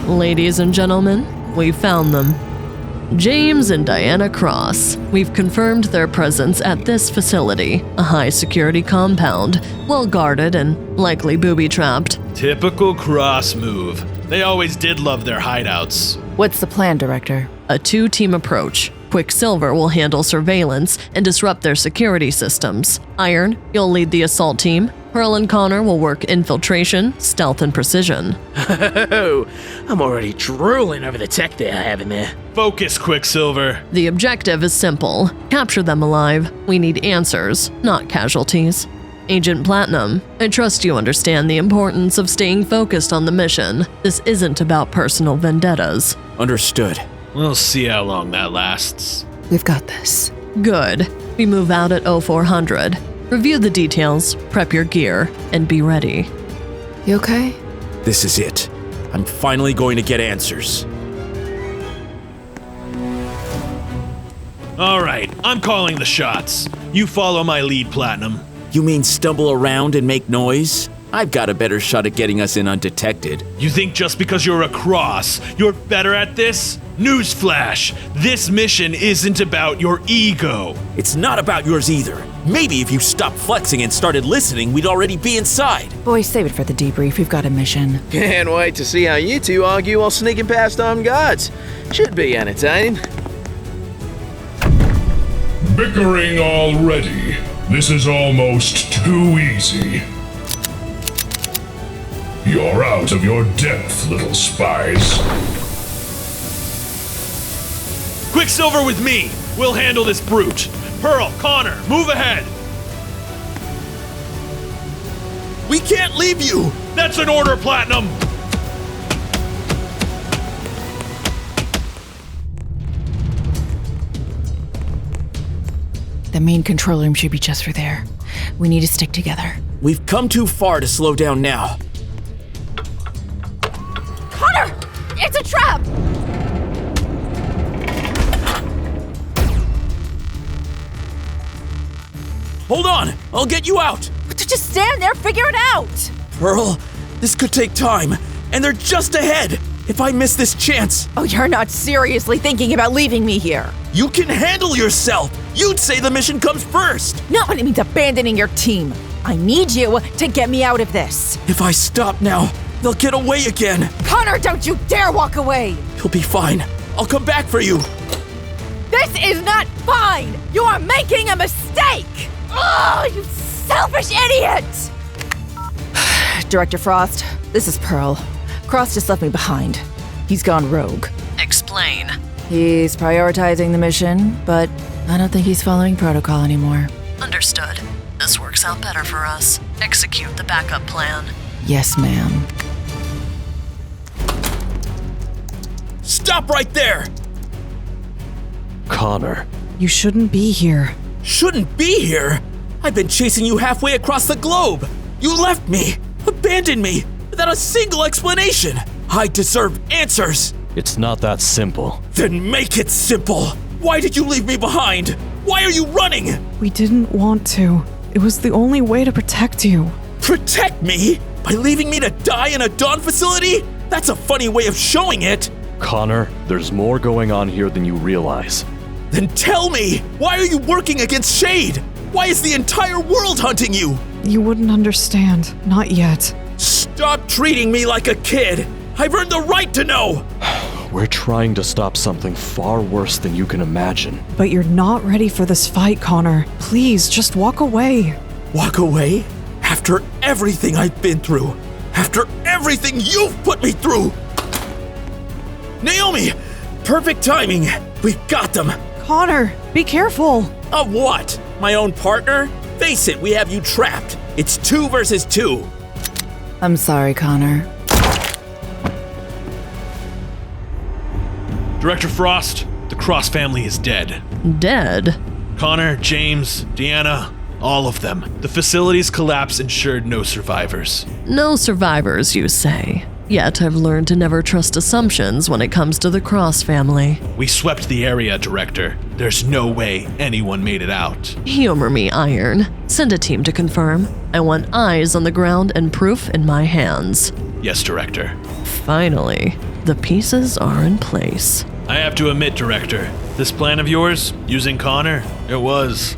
Ladies and gentlemen, we found them. James and Diana Cross. We've confirmed their presence at this facility, a high-security compound, well-guarded and likely booby-trapped. Typical Cross move. They always did love their hideouts. What's the plan, Director? A two-team approach. Quicksilver will handle surveillance and disrupt their security systems. Iron, you'll lead the assault team. Pearl and Connor will work infiltration, stealth, and precision. Oh, I'm already drooling over the tech they have in there. Focus, Quicksilver. The objective is simple. Capture them alive. We need answers, not casualties. Agent Platinum, I trust you understand the importance of staying focused on the mission. This isn't about personal vendettas. Understood. We'll see how long that lasts. We've got this. Good. We move out at 0400. Review the details, prep your gear, and be ready. You okay? This is it. I'm finally going to get answers. All right, I'm calling the shots. You follow my lead, Platinum. You mean stumble around and make noise? I've got a better shot at getting us in undetected. You think just because you're a Cross, you're better at this? Newsflash, this mission isn't about your ego. It's not about yours either. Maybe if you stopped flexing and started listening, we'd already be inside. Boys, save it for the debrief. We've got a mission. Can't wait to see how you two argue while sneaking past armed guards. Should be entertaining. Bickering already. This is almost too easy. You're out of your depth, little spies. Quicksilver with me. We'll handle this brute. Pearl, Connor, move ahead. We can't leave you. That's an order, Platinum. The main control room should be just for there. We need to stick together. We've come too far to slow down now. Connor! It's a trap! Hold on! I'll get you out! Just stand there, figure it out! Pearl, this could take time, and they're just ahead! If I miss this chance... Oh, you're not seriously thinking about leaving me here! You can handle yourself! You'd say the mission comes first! Not when it means abandoning your team! I need you to get me out of this! If I stop now, they'll get away again! Connor, don't you dare walk away! You'll be fine. I'll come back for you! This is not fine! You are making a mistake! Oh, you selfish idiot! Director Frost, this is Pearl. Cross just left me behind. He's gone rogue. Explain. He's prioritizing the mission, but I don't think he's following protocol anymore. Understood. This works out better for us. Execute the backup plan. Yes, ma'am. Stop right there! Connor. You shouldn't be here. Shouldn't be here? I've been chasing you halfway across the globe. You left me, abandoned me, without a single explanation. I deserve answers. It's not that simple. Then make it simple. Why did you leave me behind? Why are you running? We didn't want to. It was the only way to protect you. Protect me? By leaving me to die in a D.A.W.N facility? That's a funny way of showing it. Connor, there's more going on here than you realize. Then tell me, why are you working against S.H.A.D.E? Why is the entire world hunting you? You wouldn't understand. Not yet. Stop treating me like a kid. I've earned the right to know. We're trying to stop something far worse than you can imagine. But you're not ready for this fight, Connor. Please, just walk away. Walk away? After everything I've been through. After everything you've put me through. Naomi, perfect timing. We've got them. Connor, be careful. Of what? My own partner? Face it, we have you trapped. It's 2 versus 2. I'm sorry, Connor. Director Frost, the Cross family is dead. Dead? Connor, James, Deanna, all of them. The facility's collapse ensured no survivors. No survivors, you say. Yet I've learned to never trust assumptions when it comes to the Cross family. We swept the area, Director. There's no way anyone made it out. Humor me, Iron. Send a team to confirm. I want eyes on the ground and proof in my hands. Yes, Director. Finally, the pieces are in place. I have to admit, Director, this plan of yours, using Connor, it was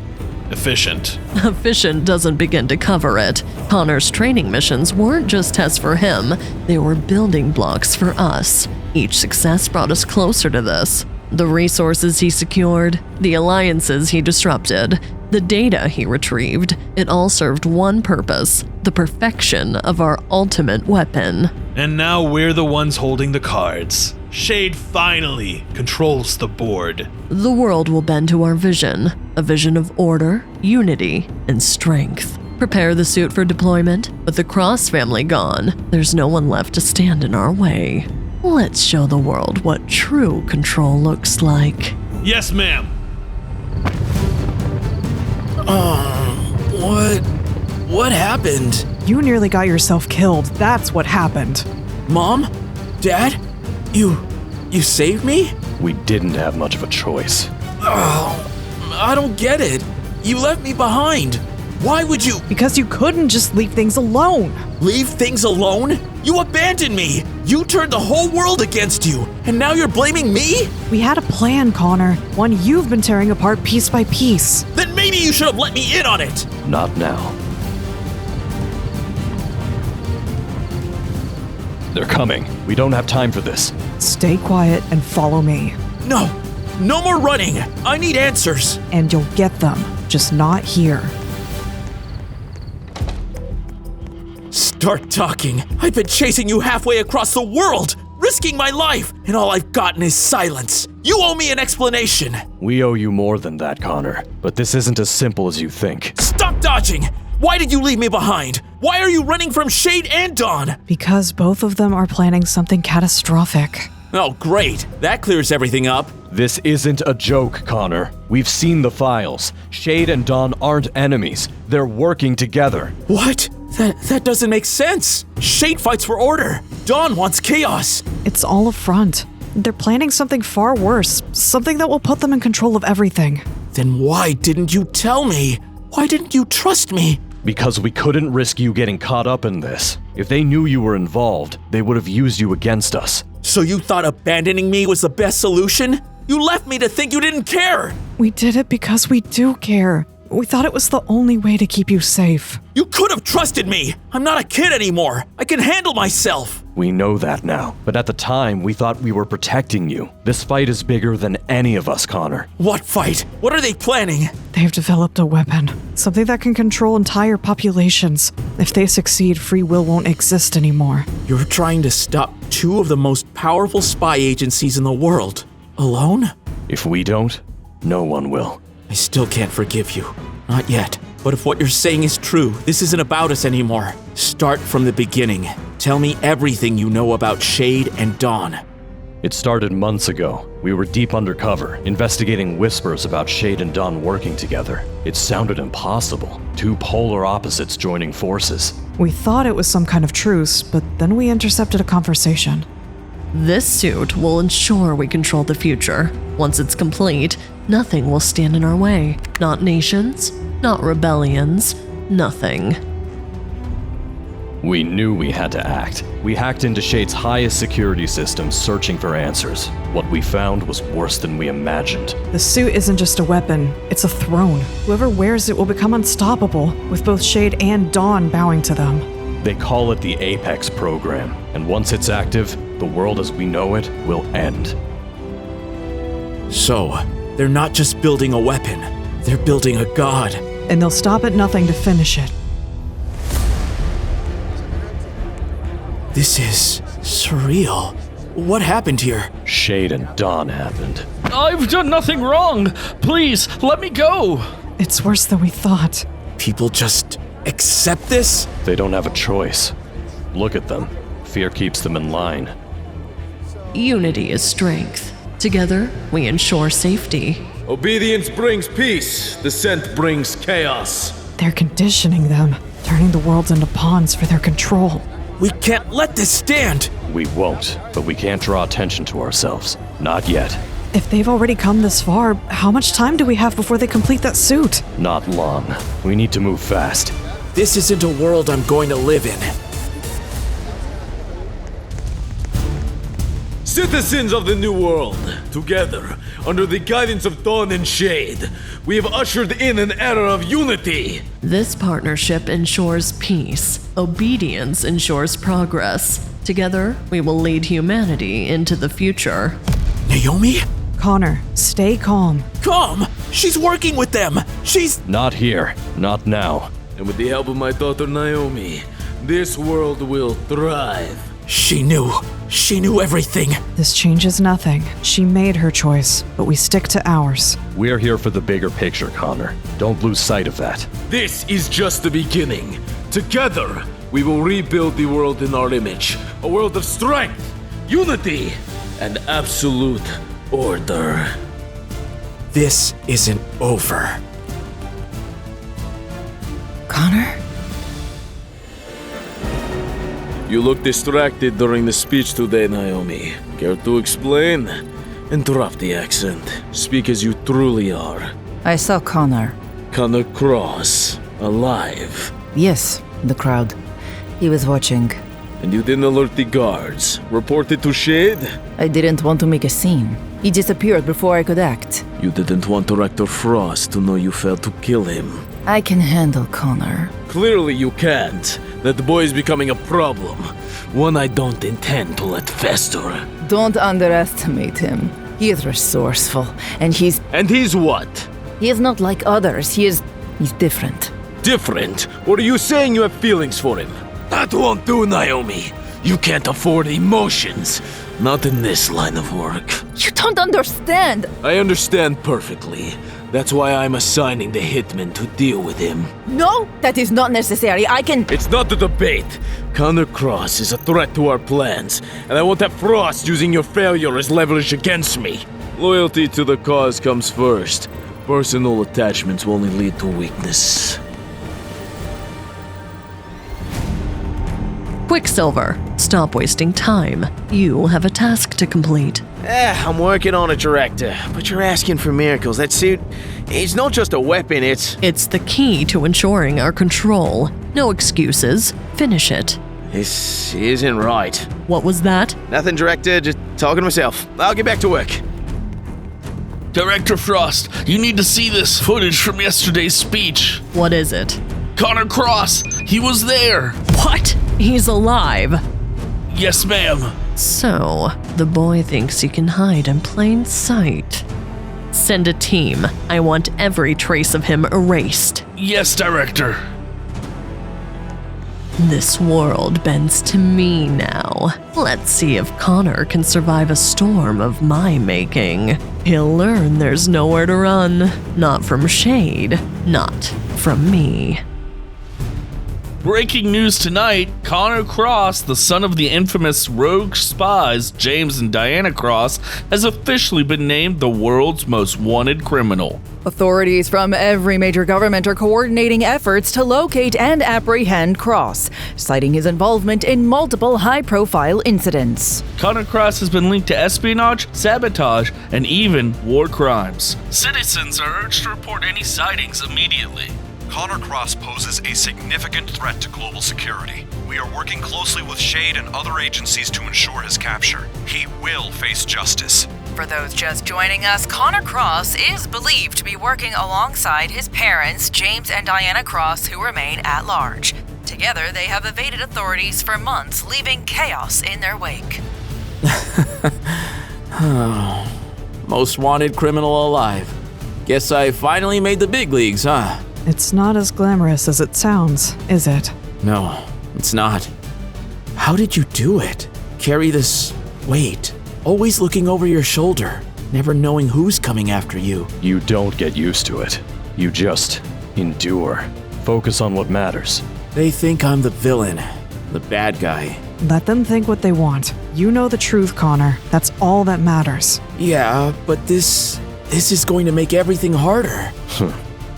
efficient. Efficient doesn't begin to cover it. Connor's training missions weren't just tests for him, they were building blocks for us. Each success brought us closer to this. The resources he secured, the alliances he disrupted, the data he retrieved, it all served one purpose: the perfection of our ultimate weapon. And now we're the ones holding the cards. S.H.A.D.E finally controls the board. The world will bend to our vision, a vision of order, unity, and strength. Prepare the suit for deployment. With the Cross family gone, there's no one left to stand in our way. Let's show the world what true control looks like. Yes, ma'am. What happened? You nearly got yourself killed. That's what happened. Mom? Dad? You saved me? We didn't have much of a choice. Oh, I don't get it. You left me behind. Why would you? Because you couldn't just leave things alone. Leave things alone? You abandoned me! You turned the whole world against you, and now you're blaming me? We had a plan, Connor. One you've been tearing apart piece by piece. Then maybe you should have let me in on it! Not now. They're coming. We don't have time for this. Stay quiet and follow me. No! No more running! I need answers! And you'll get them, just not here. Start talking. I've been chasing you halfway across the world, risking my life, and all I've gotten is silence. You owe me an explanation. We owe you more than that, Connor. But this isn't as simple as you think. Stop dodging! Why did you leave me behind? Why are you running from S.H.A.D.E and D.A.W.N? Because both of them are planning something catastrophic. Oh, great. That clears everything up. This isn't a joke, Connor. We've seen the files. S.H.A.D.E and D.A.W.N aren't enemies. They're working together. What? That doesn't make sense. S.H.A.D.E fights for order. D.A.W.N wants chaos. It's all a front. They're planning something far worse. Something that will put them in control of everything. Then why didn't you tell me? Why didn't you trust me? Because we couldn't risk you getting caught up in this. If they knew you were involved, they would have used you against us. So you thought abandoning me was the best solution? You left me to think you didn't care! We did it because we do care. We thought it was the only way to keep you safe. You could have trusted me! I'm not a kid anymore! I can handle myself! We know that now, but at the time, we thought we were protecting you. This fight is bigger than any of us, Connor. What fight? What are they planning? They've developed a weapon. Something that can control entire populations. If they succeed, free will won't exist anymore. You're trying to stop two of the most powerful spy agencies in the world. Alone? If we don't, no one will. I still can't forgive you. Not yet. But if what you're saying is true, this isn't about us anymore. Start from the beginning. Tell me everything you know about S.H.A.D.E and D.A.W.N. It started months ago. We were deep undercover, investigating whispers about S.H.A.D.E and D.A.W.N working together. It sounded impossible. Two polar opposites joining forces. We thought it was some kind of truce, but then we intercepted a conversation. This suit will ensure we control the future. Once it's complete, nothing will stand in our way. Not nations, not rebellions, nothing. We knew we had to act. We hacked into S.H.A.D.E's highest security systems searching for answers. What we found was worse than we imagined. The suit isn't just a weapon, it's a throne. Whoever wears it will become unstoppable, with both S.H.A.D.E and D.A.W.N bowing to them. They call it the Apex program, and once it's active, the world as we know it will end. So, they're not just building a weapon, they're building a god. And they'll stop at nothing to finish it. This is surreal. What happened here? S.H.A.D.E and D.A.W.N happened. I've done nothing wrong. Please, let me go. It's worse than we thought. People just accept this? They don't have a choice. Look at them. Fear keeps them in line. Unity is strength. Together, we ensure safety. Obedience brings peace. Dissent brings chaos. They're conditioning them, turning the worlds into pawns for their control. We can't let this stand! We won't, but we can't draw attention to ourselves. Not yet. If they've already come this far, how much time do we have before they complete that suit? Not long. We need to move fast. This isn't a world I'm going to live in. Citizens of the New World, together, under the guidance of D.A.W.N and S.H.A.D.E, we have ushered in an era of unity. This partnership ensures peace. Obedience ensures progress. Together, we will lead humanity into the future. Naomi? Connor, stay calm. Calm! She's working with them! Not here. Not now. And with the help of my daughter Naomi, this world will thrive. She knew everything. This changes nothing. She made her choice, but we stick to ours. We're here for the bigger picture, Connor. Don't lose sight of that. This is just the beginning. Together, we will rebuild the world in our image. A world of strength, unity, and absolute order. This isn't over. Connor? You look distracted during the speech today, Naomi. Care to explain? And drop the accent. Speak as you truly are. I saw Connor. Connor Cross, alive. Yes, in the crowd. He was watching. And you didn't alert the guards? Report it to S.H.A.D.E? I didn't want to make a scene. He disappeared before I could act. You didn't want Director Frost to know you failed to kill him. I can handle Connor. Clearly you can't. That boy is becoming a problem. One I don't intend to let fester. Don't underestimate him. He is resourceful, and he's... And he's what? He is not like others. He's different. Different? Or are you saying you have feelings for him? That won't do, Naomi. You can't afford emotions. Not in this line of work. You don't understand! I understand perfectly. That's why I'm assigning the hitman to deal with him. No, that is not necessary. I can... It's not a debate. Connor Cross is a threat to our plans, and I won't have Frost using your failure as leverage against me. Loyalty to the cause comes first. Personal attachments will only lead to weakness. Quicksilver, stop wasting time. You have a task to complete. I'm working on it, Director. But you're asking for miracles. That suit, it's not just a weapon, it's... It's the key to ensuring our control. No excuses. Finish it. This isn't right. What was that? Nothing, Director. Just talking to myself. I'll get back to work. Director Frost, you need to see this footage from yesterday's speech. What is it? Connor Cross, he was there. What? He's alive. Yes, ma'am. So, the boy thinks he can hide in plain sight. Send a team. I want every trace of him erased. Yes, Director. This world bends to me now. Let's see if Connor can survive a storm of my making. He'll learn there's nowhere to run. Not from S.H.A.D.E, not from me. Breaking news tonight, Connor Cross, the son of the infamous rogue spies James and Diana Cross, has officially been named the world's most wanted criminal. Authorities from every major government are coordinating efforts to locate and apprehend Cross, citing his involvement in multiple high-profile incidents. Connor Cross has been linked to espionage, sabotage, and even war crimes. Citizens are urged to report any sightings immediately. Connor Cross poses a significant threat to global security. We are working closely with S.H.A.D.E and other agencies to ensure his capture. He will face justice. For those just joining us, Connor Cross is believed to be working alongside his parents, James and Diana Cross, who remain at large. Together, they have evaded authorities for months, leaving chaos in their wake. Most wanted criminal alive. Guess I finally made the big leagues, huh? It's not as glamorous as it sounds, is it? No, it's not. How did you do it? Carry this weight, always looking over your shoulder, never knowing who's coming after you. You don't get used to it. You just endure. Focus on what matters. They think I'm the villain, the bad guy. Let them think what they want. You know the truth, Connor. That's all that matters. Yeah, but this is going to make everything harder.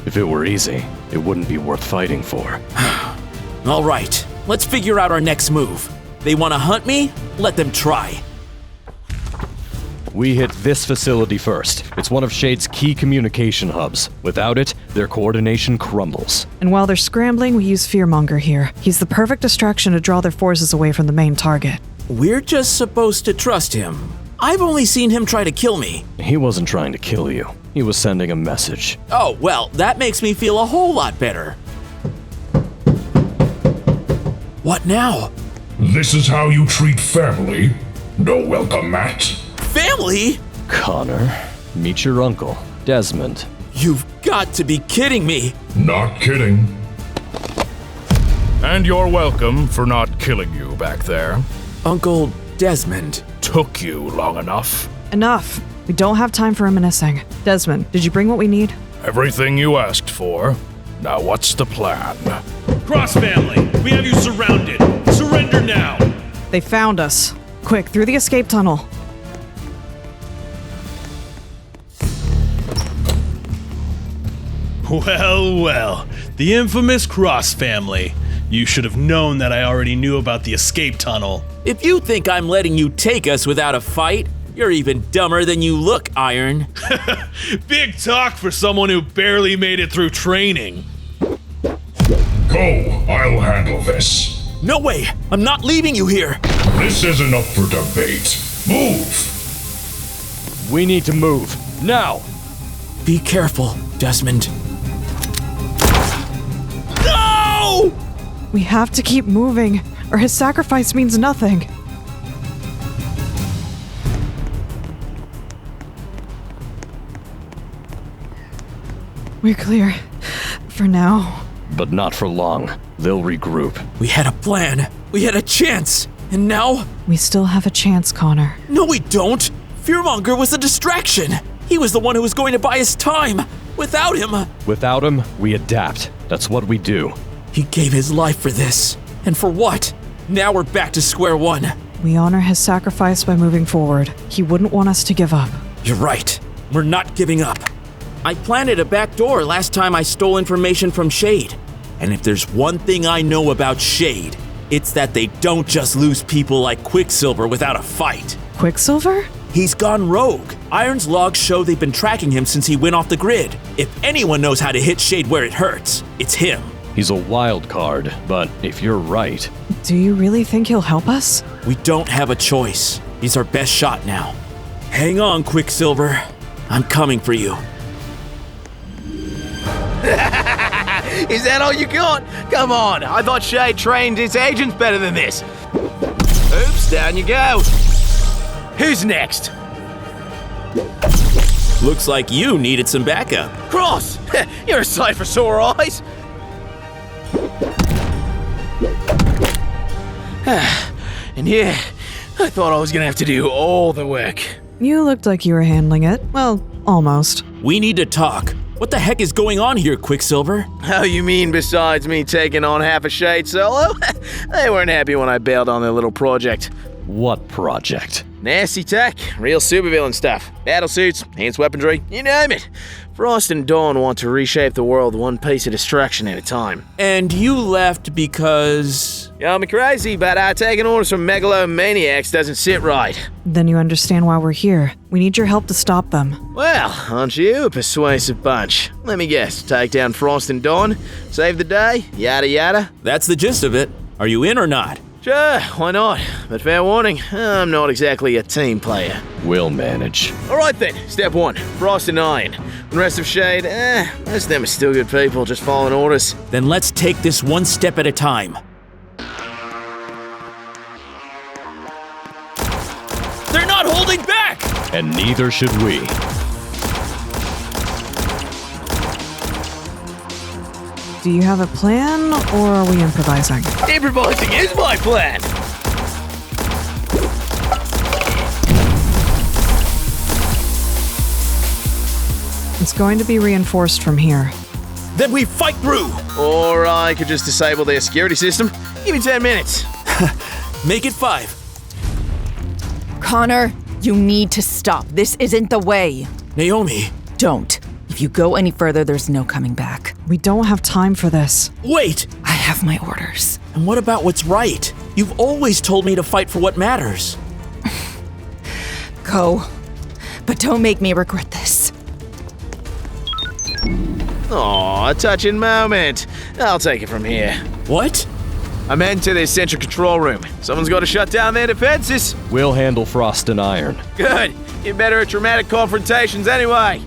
If it were easy, it wouldn't be worth fighting for. All right, let's figure out our next move. They want to hunt me? Let them try. We hit this facility first. It's one of S.H.A.D.E's key communication hubs. Without it, their coordination crumbles. And while they're scrambling, we use Fearmonger here. He's the perfect distraction to draw their forces away from the main target. We're just supposed to trust him. I've only seen him try to kill me. He wasn't trying to kill you. He was sending a message. Oh, well, that makes me feel a whole lot better. What now? This is how you treat family? No welcome mat? Family? Connor, meet your uncle, Desmond. You've got to be kidding me. Not kidding. And you're welcome for not killing you back there. Uncle Desmond. Took you long enough. Enough. We don't have time for reminiscing. Desmond, did you bring what we need? Everything you asked for. Now what's the plan? Cross family, we have you surrounded. Surrender now. They found us. Quick, through the escape tunnel. Well, well. The infamous Cross family. You should have known that I already knew about the escape tunnel. If you think I'm letting you take us without a fight, you're even dumber than you look, Iron. Big talk for someone who barely made it through training. Go, I'll handle this. No way! I'm not leaving you here! This isn't up for debate. Move! We need to move, now! Be careful, Desmond. No! We have to keep moving, or his sacrifice means nothing. We're clear. For now. But not for long. They'll regroup. We had a plan. We had a chance. And now? We still have a chance, Connor. No, we don't. Fearmonger was a distraction. He was the one who was going to buy us time. Without him, we adapt. That's what we do. He gave his life for this. And for what? Now we're back to square one. We honor his sacrifice by moving forward. He wouldn't want us to give up. You're right. We're not giving up. I planted a back door last time I stole information from S.H.A.D.E. And if there's one thing I know about S.H.A.D.E., it's that they don't just lose people like Quicksilver without a fight. Quicksilver? He's gone rogue. Iron's logs show they've been tracking him since he went off the grid. If anyone knows how to hit S.H.A.D.E. where it hurts, it's him. He's a wild card, but if you're right... Do you really think he'll help us? We don't have a choice. He's our best shot now. Hang on, Quicksilver. I'm coming for you. Is that all you got? Come on, I thought S.H.A.D.E. trained its agents better than this. Oops, down you go. Who's next? Looks like you needed some backup. Cross! You're a sight for sore eyes. And yeah, I thought I was gonna have to do all the work. You looked like you were handling it. Well, almost. We need to talk. What the heck is going on here, Quicksilver? How you mean besides me taking on half a S.H.A.D.E. solo? They weren't happy when I bailed on their little project. What project? Nasty tech, real supervillain stuff. Battle suits, enhanced weaponry, you name it. Frost and D.A.W.N want to reshape the world one piece of destruction at a time. And you left because... Y'all me crazy, but taking orders from megalomaniacs doesn't sit right. Then you understand why we're here. We need your help to stop them. Well, aren't you a persuasive bunch? Let me guess, take down Frost and D.A.W.N, save the day, yada yada? That's the gist of it. Are you in or not? Sure, why not? But fair warning, I'm not exactly a team player. We'll manage. Alright then, step one, Frost and Iron. The rest of S.H.A.D.E., most of them are still good people, just following orders. Then let's take this one step at a time. They're not holding back! And neither should we. Do you have a plan, or are we improvising? Improvising is my plan! It's going to be reinforced from here. Then we fight through! Or I could just disable their security system. Give me 10 minutes. Make it 5. Connor, you need to stop. This isn't the way. Naomi. Don't. If you go any further, there's no coming back. We don't have time for this. Wait! I have my orders. And what about what's right? You've always told me to fight for what matters. Go. But don't make me regret this. Aw, a touching moment. I'll take it from here. What? I'm heading to the central control room. Someone's got to shut down their defenses. We'll handle Frost and Iron. Good. You're better at dramatic confrontations anyway.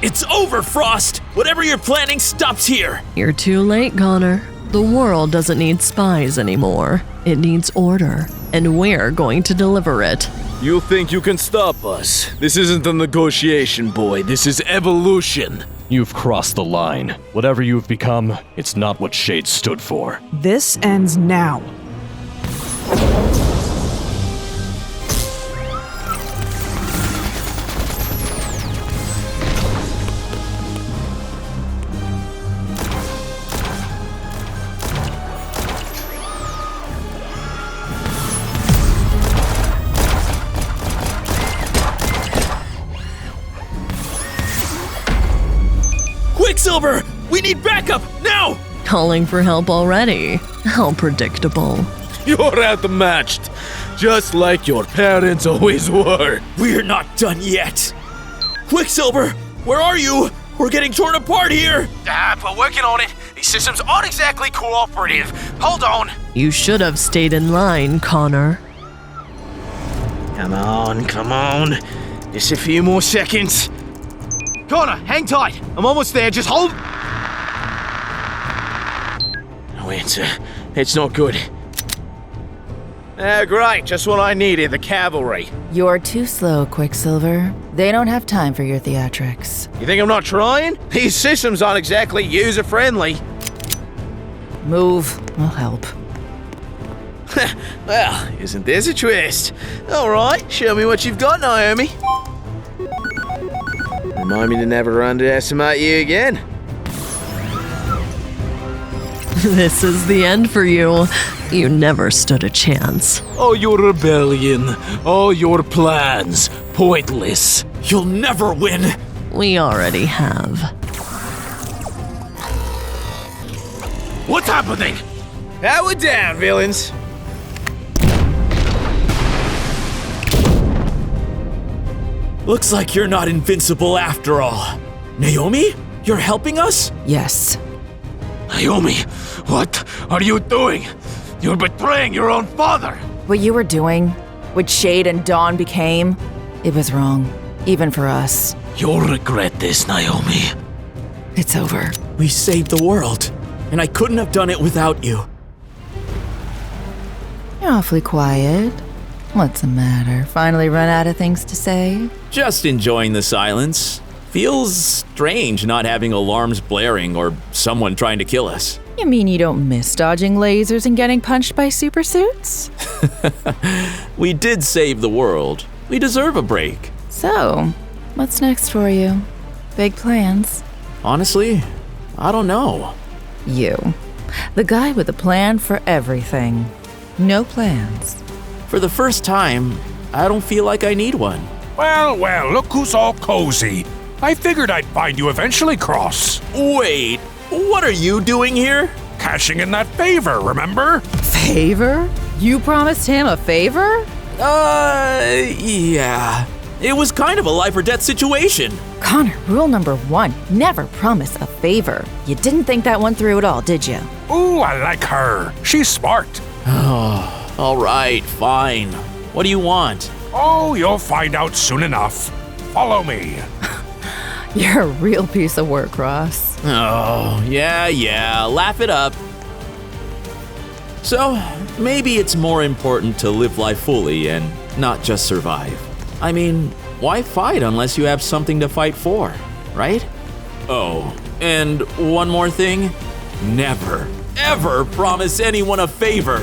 It's over, Frost! Whatever you're planning stops here! You're too late, Connor. The world doesn't need spies anymore. It needs order, and we're going to deliver it. You think you can stop us? This isn't a negotiation, boy. This is evolution. You've crossed the line. Whatever you've become, it's not what S.H.A.D.E stood for. This ends now. Quicksilver! We need backup, now! Calling for help already? How predictable. You're outmatched, just like your parents always were. We're not done yet. Quicksilver, where are you? We're getting torn apart here! We're working on it. These systems aren't exactly cooperative. Hold on. You should have stayed in line, Connor. Come on. Just a few more seconds. Connor, hang tight. I'm almost there. Just hold. No answer. It's not good. Great. Just what I needed. The cavalry. You're too slow, Quicksilver. They don't have time for your theatrics. You think I'm not trying? These systems aren't exactly user-friendly. Move. I'll help. Well, isn't this a twist? All right. Show me what you've got, Naomi. Remind me to never underestimate you again. This is the end for you. You never stood a chance. Oh, your rebellion. All your plans. Pointless. You'll never win. We already have. What's happening? Power down, villains. Looks like you're not invincible after all. Naomi, you're helping us? Yes. Naomi, what are you doing? You're betraying your own father. What you were doing, what S.H.A.D.E and D.A.W.N became, it was wrong. Even for us. You'll regret this, Naomi. It's over. We saved the world, and I couldn't have done it without you. You're awfully quiet. What's the matter? Finally run out of things to say? Just enjoying the silence. Feels strange not having alarms blaring or someone trying to kill us. You mean you don't miss dodging lasers and getting punched by supersuits? We did save the world. We deserve a break. So, what's next for you? Big plans? Honestly, I don't know. You. The guy with a plan for everything. No plans. For the first time, I don't feel like I need one. Well, look who's all cozy. I figured I'd find you eventually, Cross. Wait, what are you doing here? Cashing in that favor, remember? Favor? You promised him a favor? Yeah. It was kind of a life or death situation. Connor, rule number 1, never promise a favor. You didn't think that one through at all, did you? Ooh, I like her. She's smart. Oh, all right, fine. What do you want? Oh, you'll find out soon enough. Follow me. You're a real piece of work, Ross. Oh, yeah, laugh it up. So, maybe it's more important to live life fully and not just survive. I mean, why fight unless you have something to fight for, right? Oh, and one more thing. Never, ever promise anyone a favor.